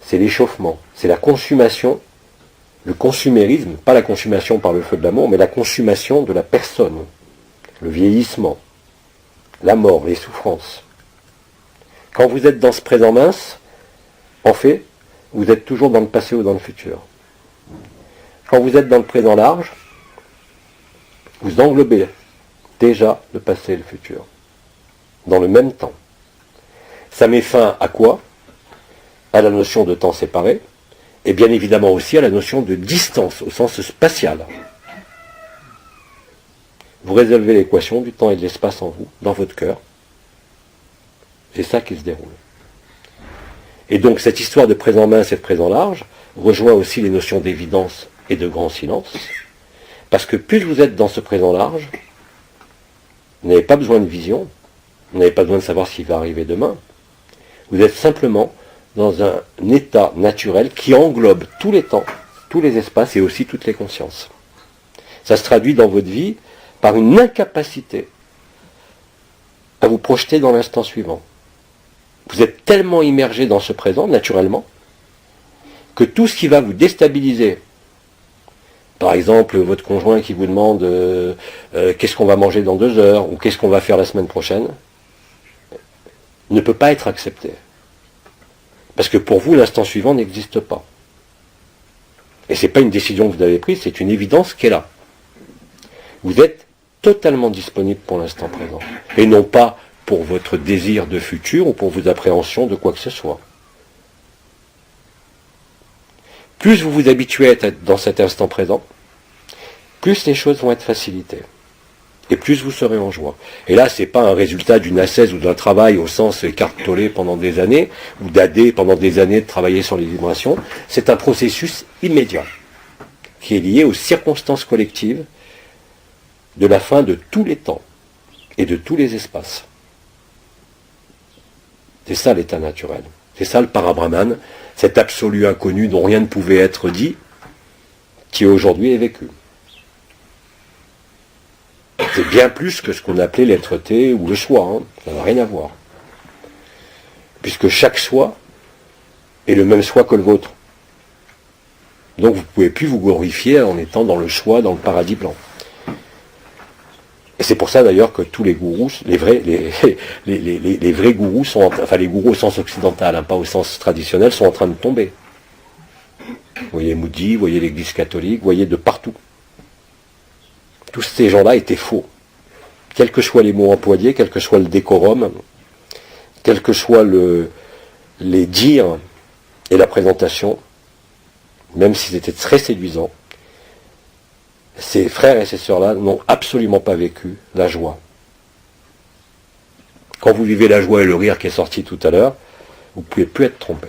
c'est l'échauffement, c'est la consommation, le consumérisme, pas la consommation par le feu de l'amour, mais la consommation de la personne, le vieillissement, la mort, les souffrances. Quand vous êtes dans ce présent mince, en fait, vous êtes toujours dans le passé ou dans le futur. Quand vous êtes dans le présent large, vous englobez déjà le passé et le futur, dans le même temps. Ça met fin à quoi? À la notion de temps séparé, et bien évidemment aussi à la notion de distance, au sens spatial. Vous résolvez l'équation du temps et de l'espace en vous, dans votre cœur. C'est ça qui se déroule. Et donc cette histoire de présent mince et de présent large rejoint aussi les notions d'évidence et de grand silence, parce que plus vous êtes dans ce présent large, vous n'avez pas besoin de vision, vous n'avez pas besoin de savoir ce qui va arriver demain, vous êtes simplement dans un état naturel qui englobe tous les temps, tous les espaces et aussi toutes les consciences. Ça se traduit dans votre vie par une incapacité à vous projeter dans l'instant suivant. Vous êtes tellement immergé dans ce présent, naturellement, que tout ce qui va vous déstabiliser, par exemple votre conjoint qui vous demande qu'est-ce qu'on va manger dans 2 heures ou qu'est-ce qu'on va faire la semaine prochaine, ne peut pas être accepté. Parce que pour vous, l'instant suivant n'existe pas. Et ce n'est pas une décision que vous avez prise, c'est une évidence qui est là. Vous êtes totalement disponible pour l'instant présent. Et non pas pour votre désir de futur ou pour vos appréhensions de quoi que ce soit. Plus vous vous habituez à être dans cet instant présent, plus les choses vont être facilitées. Et plus vous serez en joie. Et là, ce n'est pas un résultat d'une ascèse ou d'un travail au sens écartelé pendant des années, ou d'aider pendant des années de travailler sur les vibrations. C'est un processus immédiat, qui est lié aux circonstances collectives de la fin de tous les temps et de tous les espaces. C'est ça l'état naturel. C'est ça le Parabrahman, cet absolu inconnu dont rien ne pouvait être dit, qui aujourd'hui est vécu. C'est bien plus que ce qu'on appelait l'être-té ou le soi, hein. Ça n'a rien à voir. Puisque chaque soi est le même soi que le vôtre. Donc vous ne pouvez plus vous glorifier en étant dans le soi, dans le paradis blanc. Et c'est pour ça d'ailleurs que tous les gourous, les vrais gourous, enfin les gourous au sens occidental, hein, pas au sens traditionnel, sont en train de tomber. Vous voyez Moody, vous voyez l'Église catholique, vous voyez de partout. Tous ces gens-là étaient faux. Quels que soient les mots employés, quel que soit le décorum, quel que soit les dires et la présentation, même s'ils étaient très séduisants, ces frères et ces sœurs-là n'ont absolument pas vécu la joie. Quand vous vivez la joie et le rire qui est sorti tout à l'heure, vous ne pouvez plus être trompé.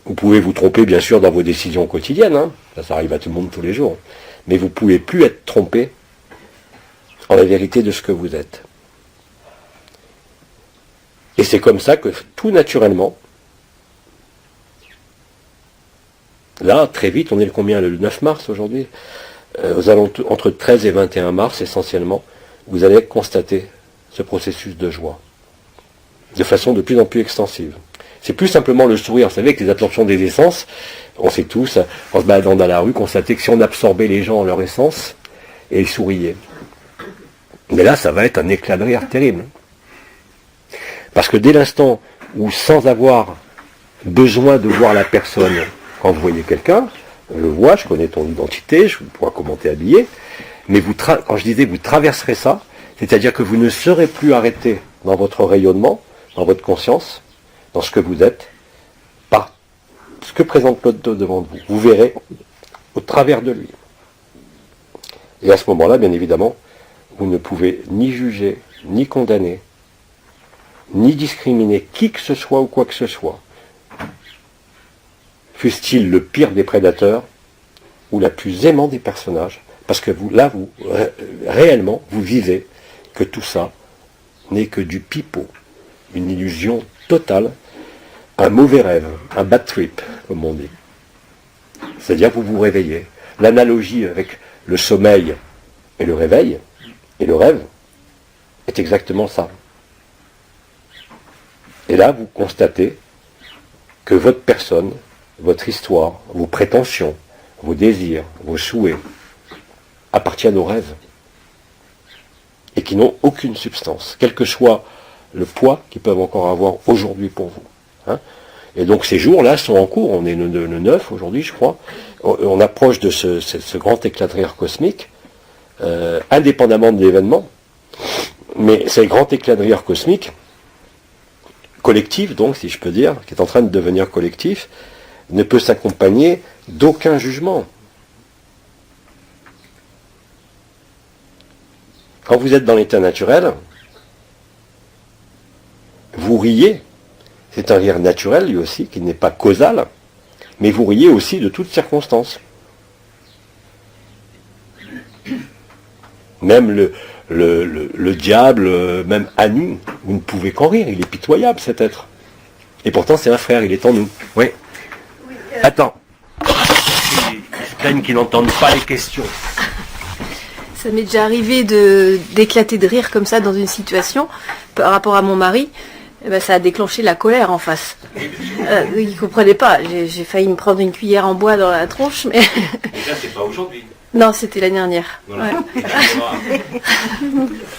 Vous pouvez vous tromper, bien sûr, dans vos décisions quotidiennes. Hein. Ça arrive à tout le monde tous les jours. Mais vous ne pouvez plus être trompé en la vérité de ce que vous êtes. Et c'est comme ça que, tout naturellement, là, très vite, on est le combien, le 9 mars aujourd'hui, aux alentours, entre 13 et 21 mars, essentiellement, vous allez constater ce processus de joie. De façon de plus en plus extensive. C'est plus simplement le sourire. Vous savez que les absorptions des essences, on sait tous, en se baladant dans la rue, constater que si on absorbait les gens en leur essence, et ils souriaient. Mais là, ça va être un éclat de rire terrible. Parce que dès l'instant où, sans avoir besoin de voir la personne, quand vous voyez quelqu'un, je le vois, je connais ton identité, je pourrais commenter habillé, mais quand je disais vous traverserez ça, c'est-à-dire que vous ne serez plus arrêté dans votre rayonnement, dans votre conscience, dans ce que vous êtes, par ce que présente l'autre devant vous. Vous verrez au travers de lui. Et à ce moment-là, bien évidemment, vous ne pouvez ni juger, ni condamner, ni discriminer qui que ce soit ou quoi que ce soit. Fût-il le pire des prédateurs ou la plus aimante des personnages, parce que réellement, vous vivez que tout ça n'est que du pipeau, une illusion totale, un mauvais rêve, un bad trip, comme on dit. C'est-à-dire que vous vous réveillez. L'analogie avec le sommeil et le réveil, et le rêve, est exactement ça. Et là, vous constatez que votre personne, votre histoire, vos prétentions, vos désirs, vos souhaits, appartiennent aux rêves. Et qui n'ont aucune substance, quel que soit le poids qu'ils peuvent encore avoir aujourd'hui pour vous. Hein. Et donc ces jours-là sont en cours, on est le 9 aujourd'hui je crois, on approche de ce grand éclat de rire cosmique, indépendamment de l'événement, mais c'est le grand éclat de rire cosmique, collectif donc si je peux dire, qui est en train de devenir collectif, ne peut s'accompagner d'aucun jugement. Quand vous êtes dans l'état naturel, vous riez, c'est un rire naturel lui aussi, qui n'est pas causal, mais vous riez aussi de toutes circonstances. Même le diable, même à nous, vous ne pouvez qu'en rire, il est pitoyable cet être. Et pourtant c'est un frère, il est en nous. Oui. Attends. Ils se plaignent qu'ils n'entendent pas les questions. Ça m'est déjà arrivé d'éclater de rire comme ça dans une situation par rapport à mon mari. Eh ben, ça a déclenché la colère en face. Il ne comprenait pas. J'ai failli me prendre une cuillère en bois dans la tronche, mais... Et ça, c'est pas aujourd'hui. Non, c'était l'année dernière. Voilà. Ouais.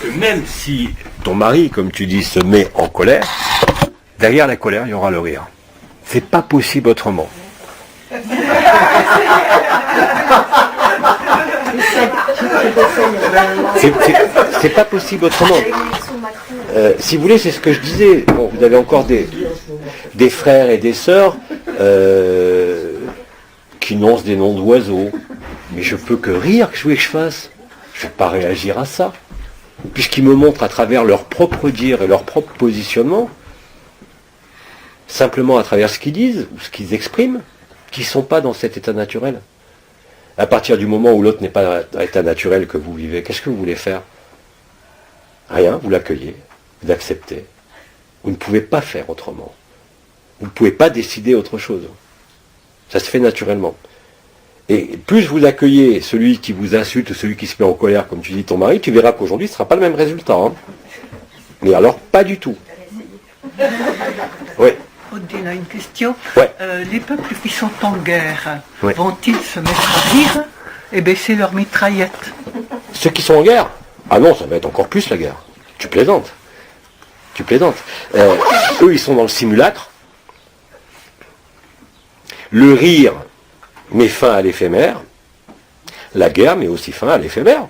Que même si ton mari, comme tu dis, se met en colère, derrière la colère, il y aura le rire. C'est pas possible autrement. C'est pas possible autrement. Si vous voulez, c'est ce que je disais. Bon, vous avez encore des frères et des sœurs qui noncent des noms d'oiseaux. Mais je peux que rire, que je voulais que je fasse. Je ne vais pas réagir à ça. Puisqu'ils me montrent à travers leur propre dire et leur propre positionnement, simplement à travers ce qu'ils disent ou ce qu'ils expriment, qu'ils ne sont pas dans cet état naturel. À partir du moment où l'autre n'est pas dans l'état naturel que vous vivez, qu'est-ce que vous voulez faire? Rien, vous l'accueillez, vous l'acceptez. Vous ne pouvez pas faire autrement. Vous ne pouvez pas décider autre chose. Ça se fait naturellement. Et plus vous accueillez celui qui vous insulte, celui qui se met en colère, comme tu dis ton mari, tu verras qu'aujourd'hui ce ne sera pas le même résultat. Hein. Mais alors, pas du tout. Oui. Odile a une question. Ouais. Les peuples qui sont en guerre, Ouais. vont-ils se mettre à rire et baisser leurs mitraillettes? Ceux qui sont en guerre? Ah non, ça va être encore plus la guerre. Tu plaisantes. Tu plaisantes. Eux, ils sont dans le simulacre. Le rire met fin à l'éphémère. La guerre met aussi fin à l'éphémère.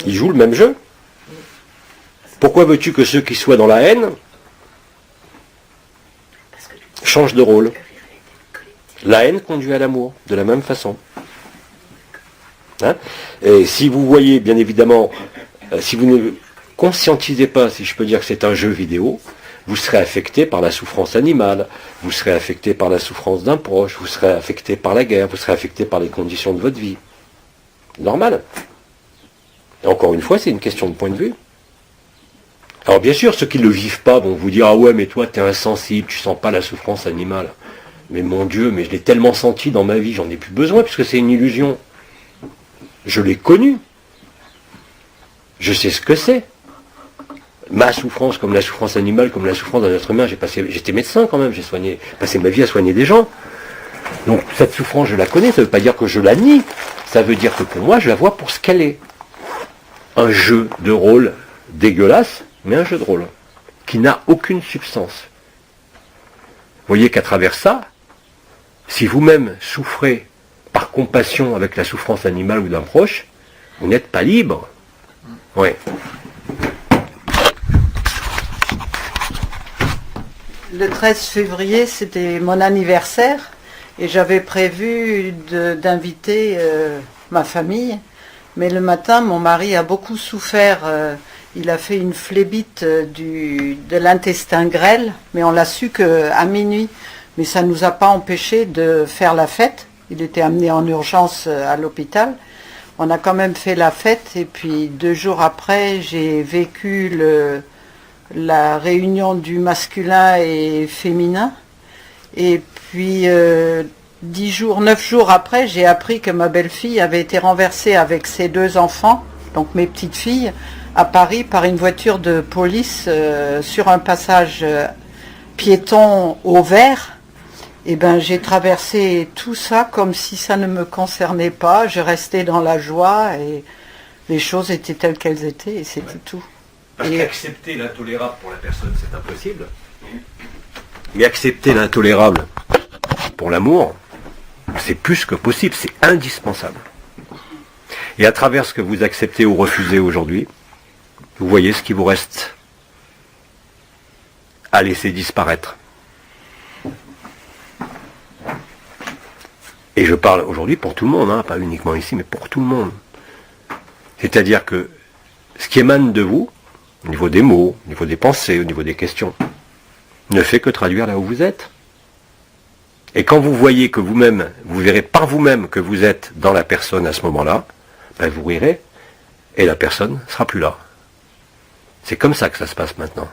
Ils jouent le même jeu. Pourquoi veux-tu que ceux qui soient dans la haine changent de rôle? La haine conduit à l'amour, de la même façon. Hein? Et si vous voyez, bien évidemment, si vous ne conscientisez pas, si je peux dire que c'est un jeu vidéo, vous serez affecté par la souffrance animale, vous serez affecté par la souffrance d'un proche, vous serez affecté par la guerre, vous serez affecté par les conditions de votre vie. Normal. Et encore une fois, c'est une question de point de vue. Alors bien sûr, ceux qui ne le vivent pas vont vous dire « Ah ouais, mais toi, tu es insensible, tu sens pas la souffrance animale. » Mais mon Dieu, mais je l'ai tellement senti dans ma vie, j'en ai plus besoin, puisque c'est une illusion. Je l'ai connu. Je sais ce que c'est. Ma souffrance, comme la souffrance animale, comme la souffrance d'un être humain, j'étais médecin quand même, j'ai passé ma vie à soigner des gens. Donc cette souffrance, je la connais, ça ne veut pas dire que je la nie. Ça veut dire que pour moi, je la vois pour ce qu'elle est. Un jeu de rôle dégueulasse, mais un jeu de rôle, qui n'a aucune substance. Vous voyez qu'à travers ça, si vous-même souffrez par compassion avec la souffrance animale ou d'un proche, vous n'êtes pas libre. Oui. Le 13 février, c'était mon anniversaire et j'avais prévu d'inviter ma famille. Mais le matin, mon mari a beaucoup souffert. Il a fait une phlébite de l'intestin grêle, mais on l'a su qu'à minuit. Mais ça ne nous a pas empêché de faire la fête. Il était amené en urgence à l'hôpital. On a quand même fait la fête et puis 2 jours après, j'ai vécu la réunion du masculin et féminin. Et puis 9 jours après, j'ai appris que ma belle-fille avait été renversée avec ses 2 enfants, donc mes petites filles, à Paris par une voiture de police sur un passage piéton au vert. Et ben j'ai traversé tout ça comme si ça ne me concernait pas. Je restais dans la joie et les choses étaient telles qu'elles étaient et c'était tout. Parce qu'accepter l'intolérable pour la personne, c'est impossible. Mais accepter l'intolérable pour l'amour, c'est plus que possible, c'est indispensable. Et à travers ce que vous acceptez ou refusez aujourd'hui, vous voyez ce qui vous reste à laisser disparaître. Et je parle aujourd'hui pour tout le monde, hein, pas uniquement ici, mais pour tout le monde. C'est-à-dire que ce qui émane de vous, au niveau des mots, au niveau des pensées, au niveau des questions, ne fait que traduire là où vous êtes. Et quand vous voyez que vous-même, vous verrez par vous-même que vous êtes dans la personne à ce moment-là, ben vous rirez. et la personne sera plus là. C'est comme ça que ça se passe maintenant.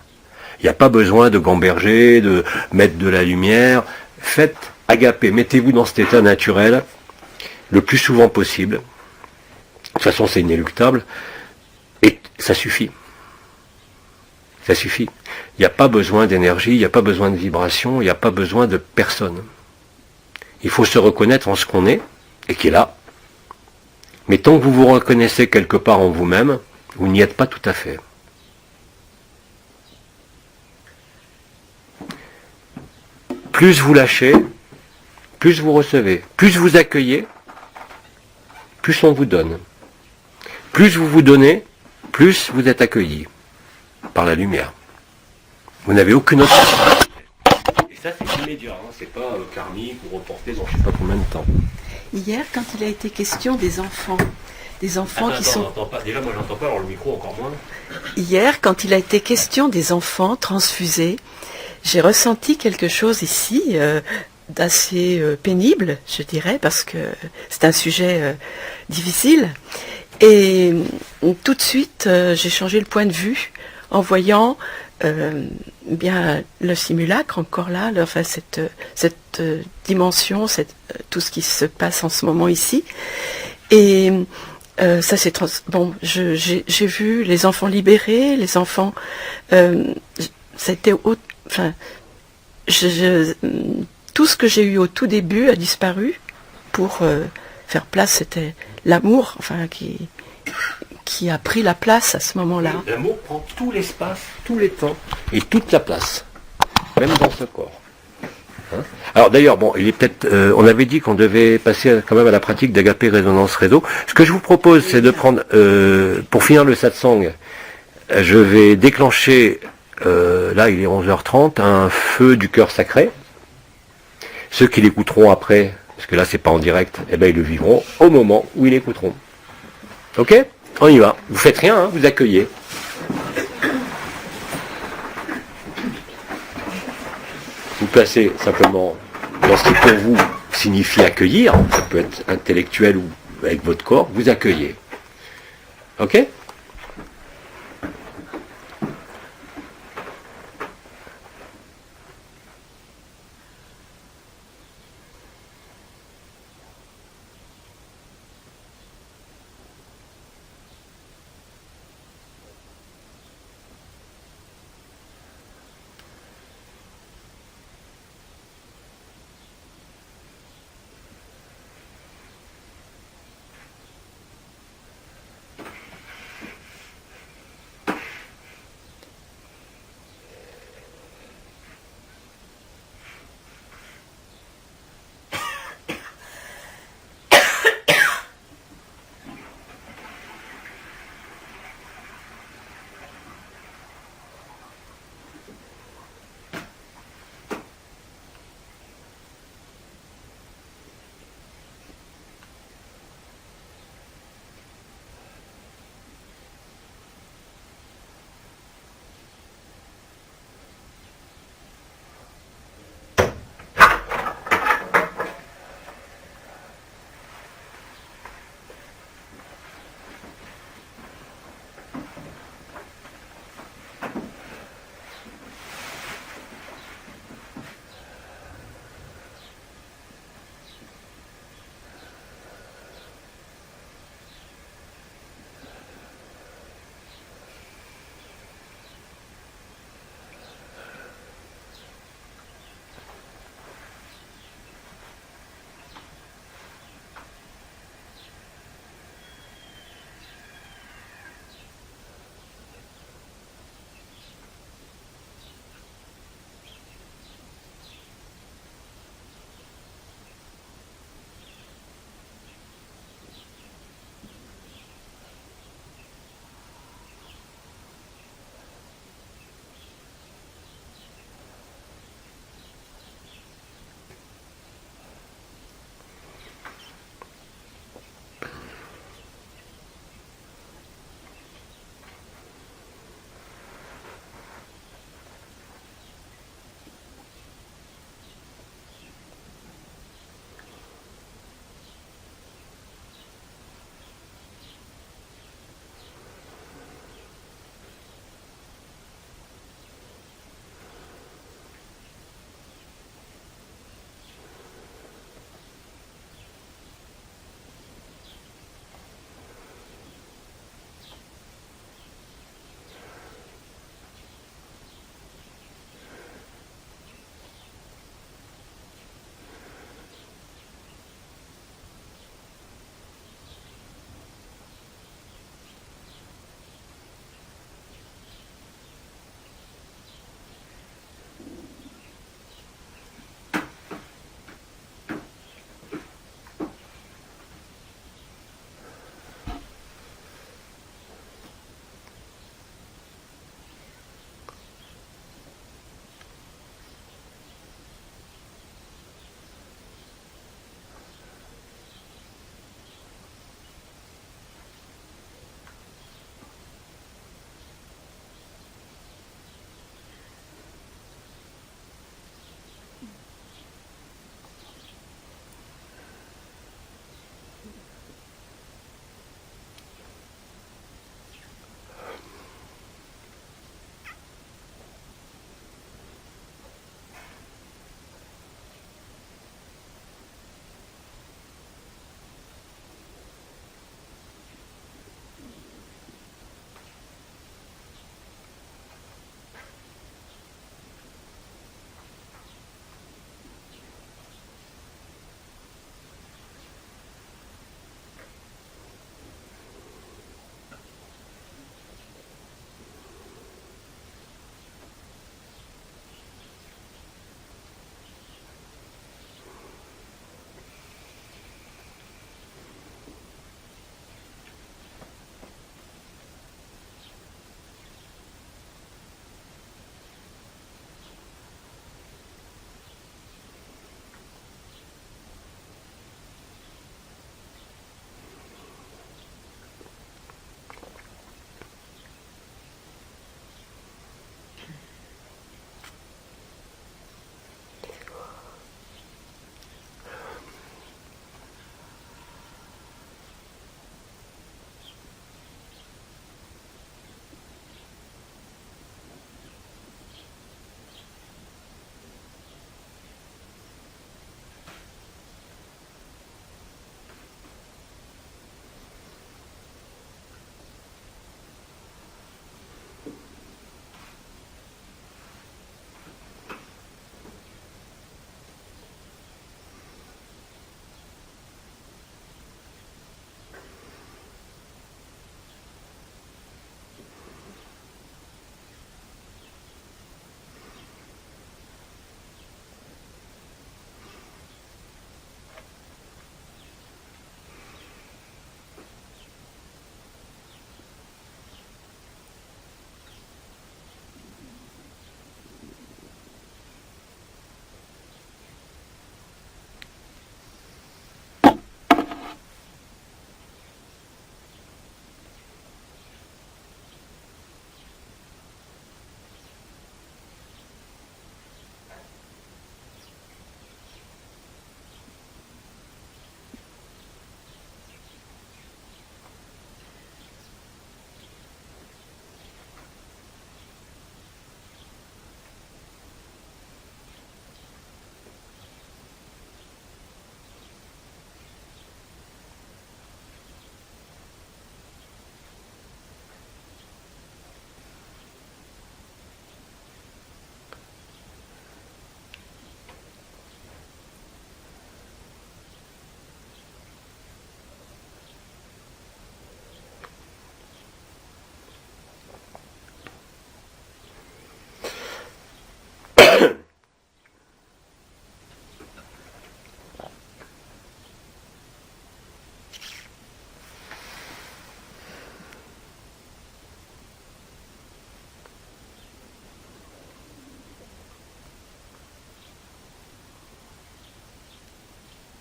Il n'y a pas besoin de gamberger, de mettre de la lumière. Faites agapé, mettez-vous dans cet état naturel le plus souvent possible. De toute façon, c'est inéluctable. Et ça suffit. Ça suffit. Il n'y a pas besoin d'énergie, il n'y a pas besoin de vibration, il n'y a pas besoin de personne. Il faut se reconnaître en ce qu'on est, et qui est là. Mais tant que vous vous reconnaissez quelque part en vous-même, vous n'y êtes pas tout à fait. Plus vous lâchez, plus vous recevez. Plus vous accueillez, plus on vous donne. Plus vous vous donnez, plus vous êtes accueilli par la lumière. Vous n'avez aucune autre... Et ça, c'est immédiat, hein. C'est pas karmique ou reporté dans je sais pas combien de temps. Hier, quand il a été question des enfants qui sont... Pas. Déjà, moi, j'entends pas, alors le micro encore moins. Hier, quand il a été question des enfants transfusés, j'ai ressenti quelque chose ici d'assez pénible, je dirais, parce que c'est un sujet difficile. Et tout de suite, j'ai changé le point de vue en voyant bien le simulacre encore là, enfin cette dimension, tout ce qui se passe en ce moment ici. Et ça c'est j'ai vu les enfants libérés, les enfants. C'était enfin, tout ce que j'ai eu au tout début a disparu pour faire place. C'était l'amour, enfin qui a pris la place à ce moment-là. L'amour prend tout l'espace, tout les temps et toute la place, même dans ce corps. Hein. Alors d'ailleurs, bon, il est peut-être, on avait dit qu'on devait passer quand même à la pratique d'agapé résonance réseau. Ce que je vous propose, c'est de prendre, pour finir le satsang, je vais déclencher, là il est 11h30, un feu du cœur sacré. Ceux qui l'écouteront après, parce que là c'est pas en direct, eh ben ils le vivront au moment où ils l'écouteront. Ok ? On y va. Vous faites rien, hein, vous accueillez. Vous placez simplement dans ce qui pour vous signifie accueillir, ça peut être intellectuel ou avec votre corps, vous accueillez. Ok ?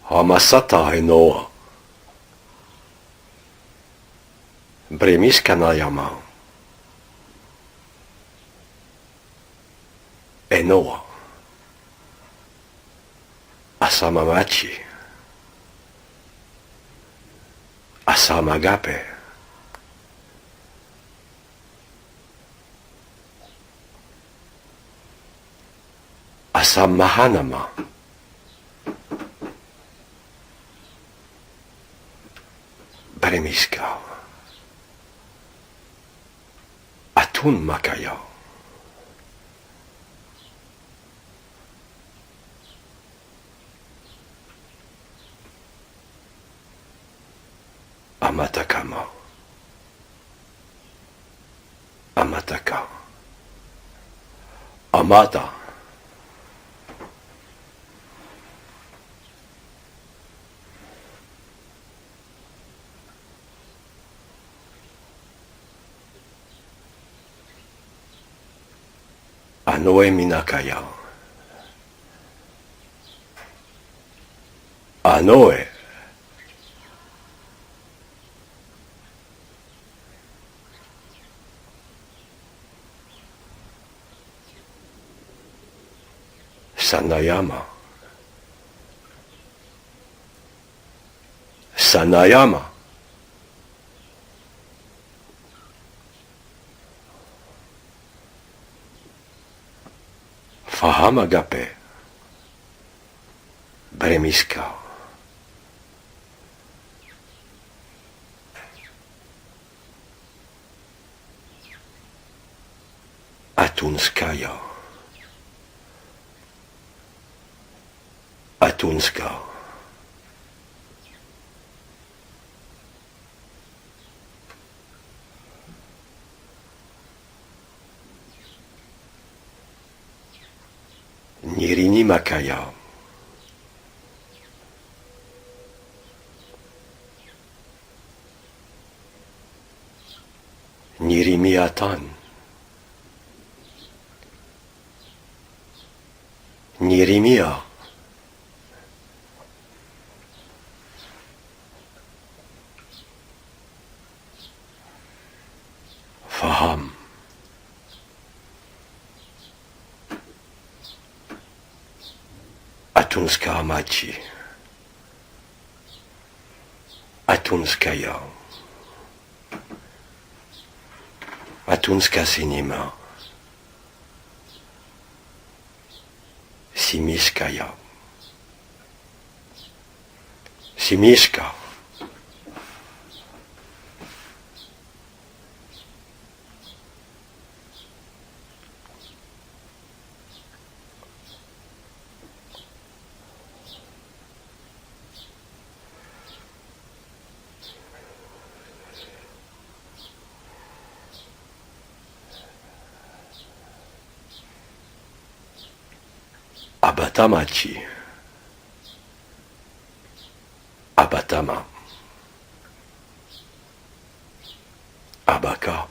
Hamasata Enoa. Bremiskanayama. Enoa. Asamamachi. Asamagape. Asamahanama. Bremiska. Atun Makaya. Amatakama. Amataka. Amata. Anoe Minakaya. Anoe. Sanayama. Sanayama. Fahamagape. Bremiska. Atunskaya. Atunska. Nirini Makaya. Nirimiatan. Nirimia. Faham. Atunska Amachi. Atunskaya. Atunska Sinima. Simiskaya. Simiska. Abatamachi. Abatama. Abaka.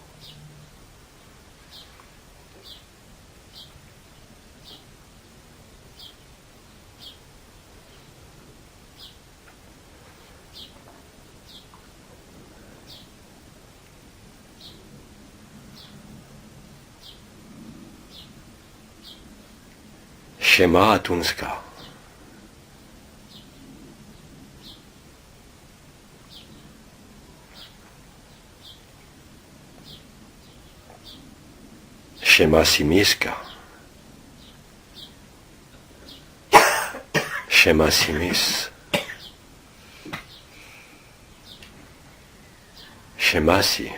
Shema Atunska. Shema Simiska. Shema Simis. Shemasi.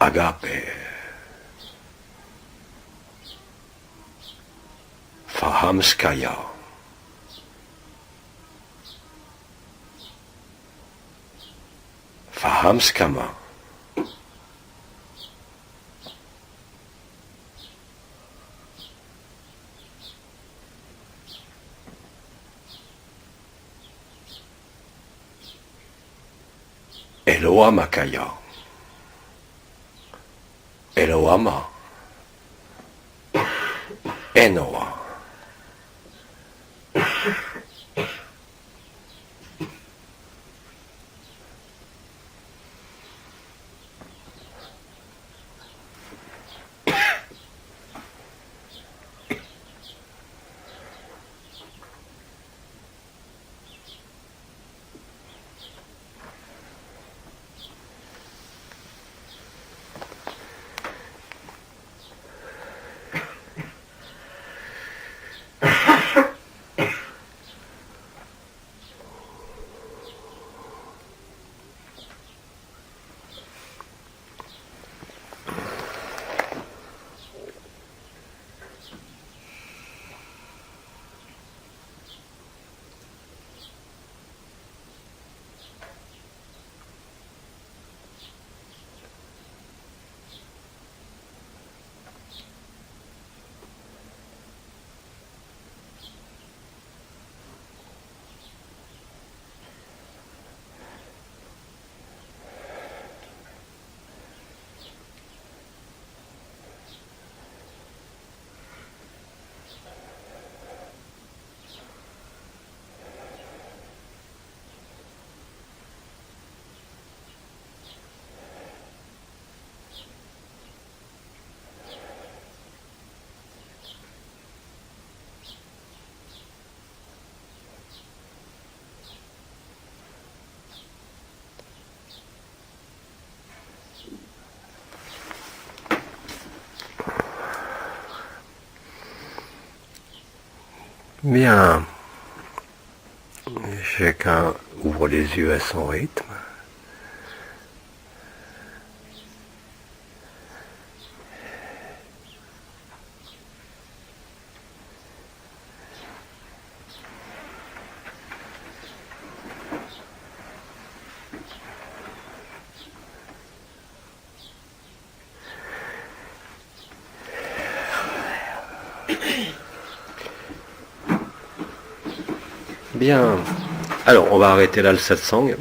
Agape. Fahamskaya. Fahamskama. Eloamakaya. Eloama. Enoa. Bien. Chacun ouvre les yeux à son rythme. Bien. Alors, on va arrêter là le satsang.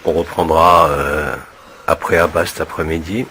On reprendra après Abba cet après-midi.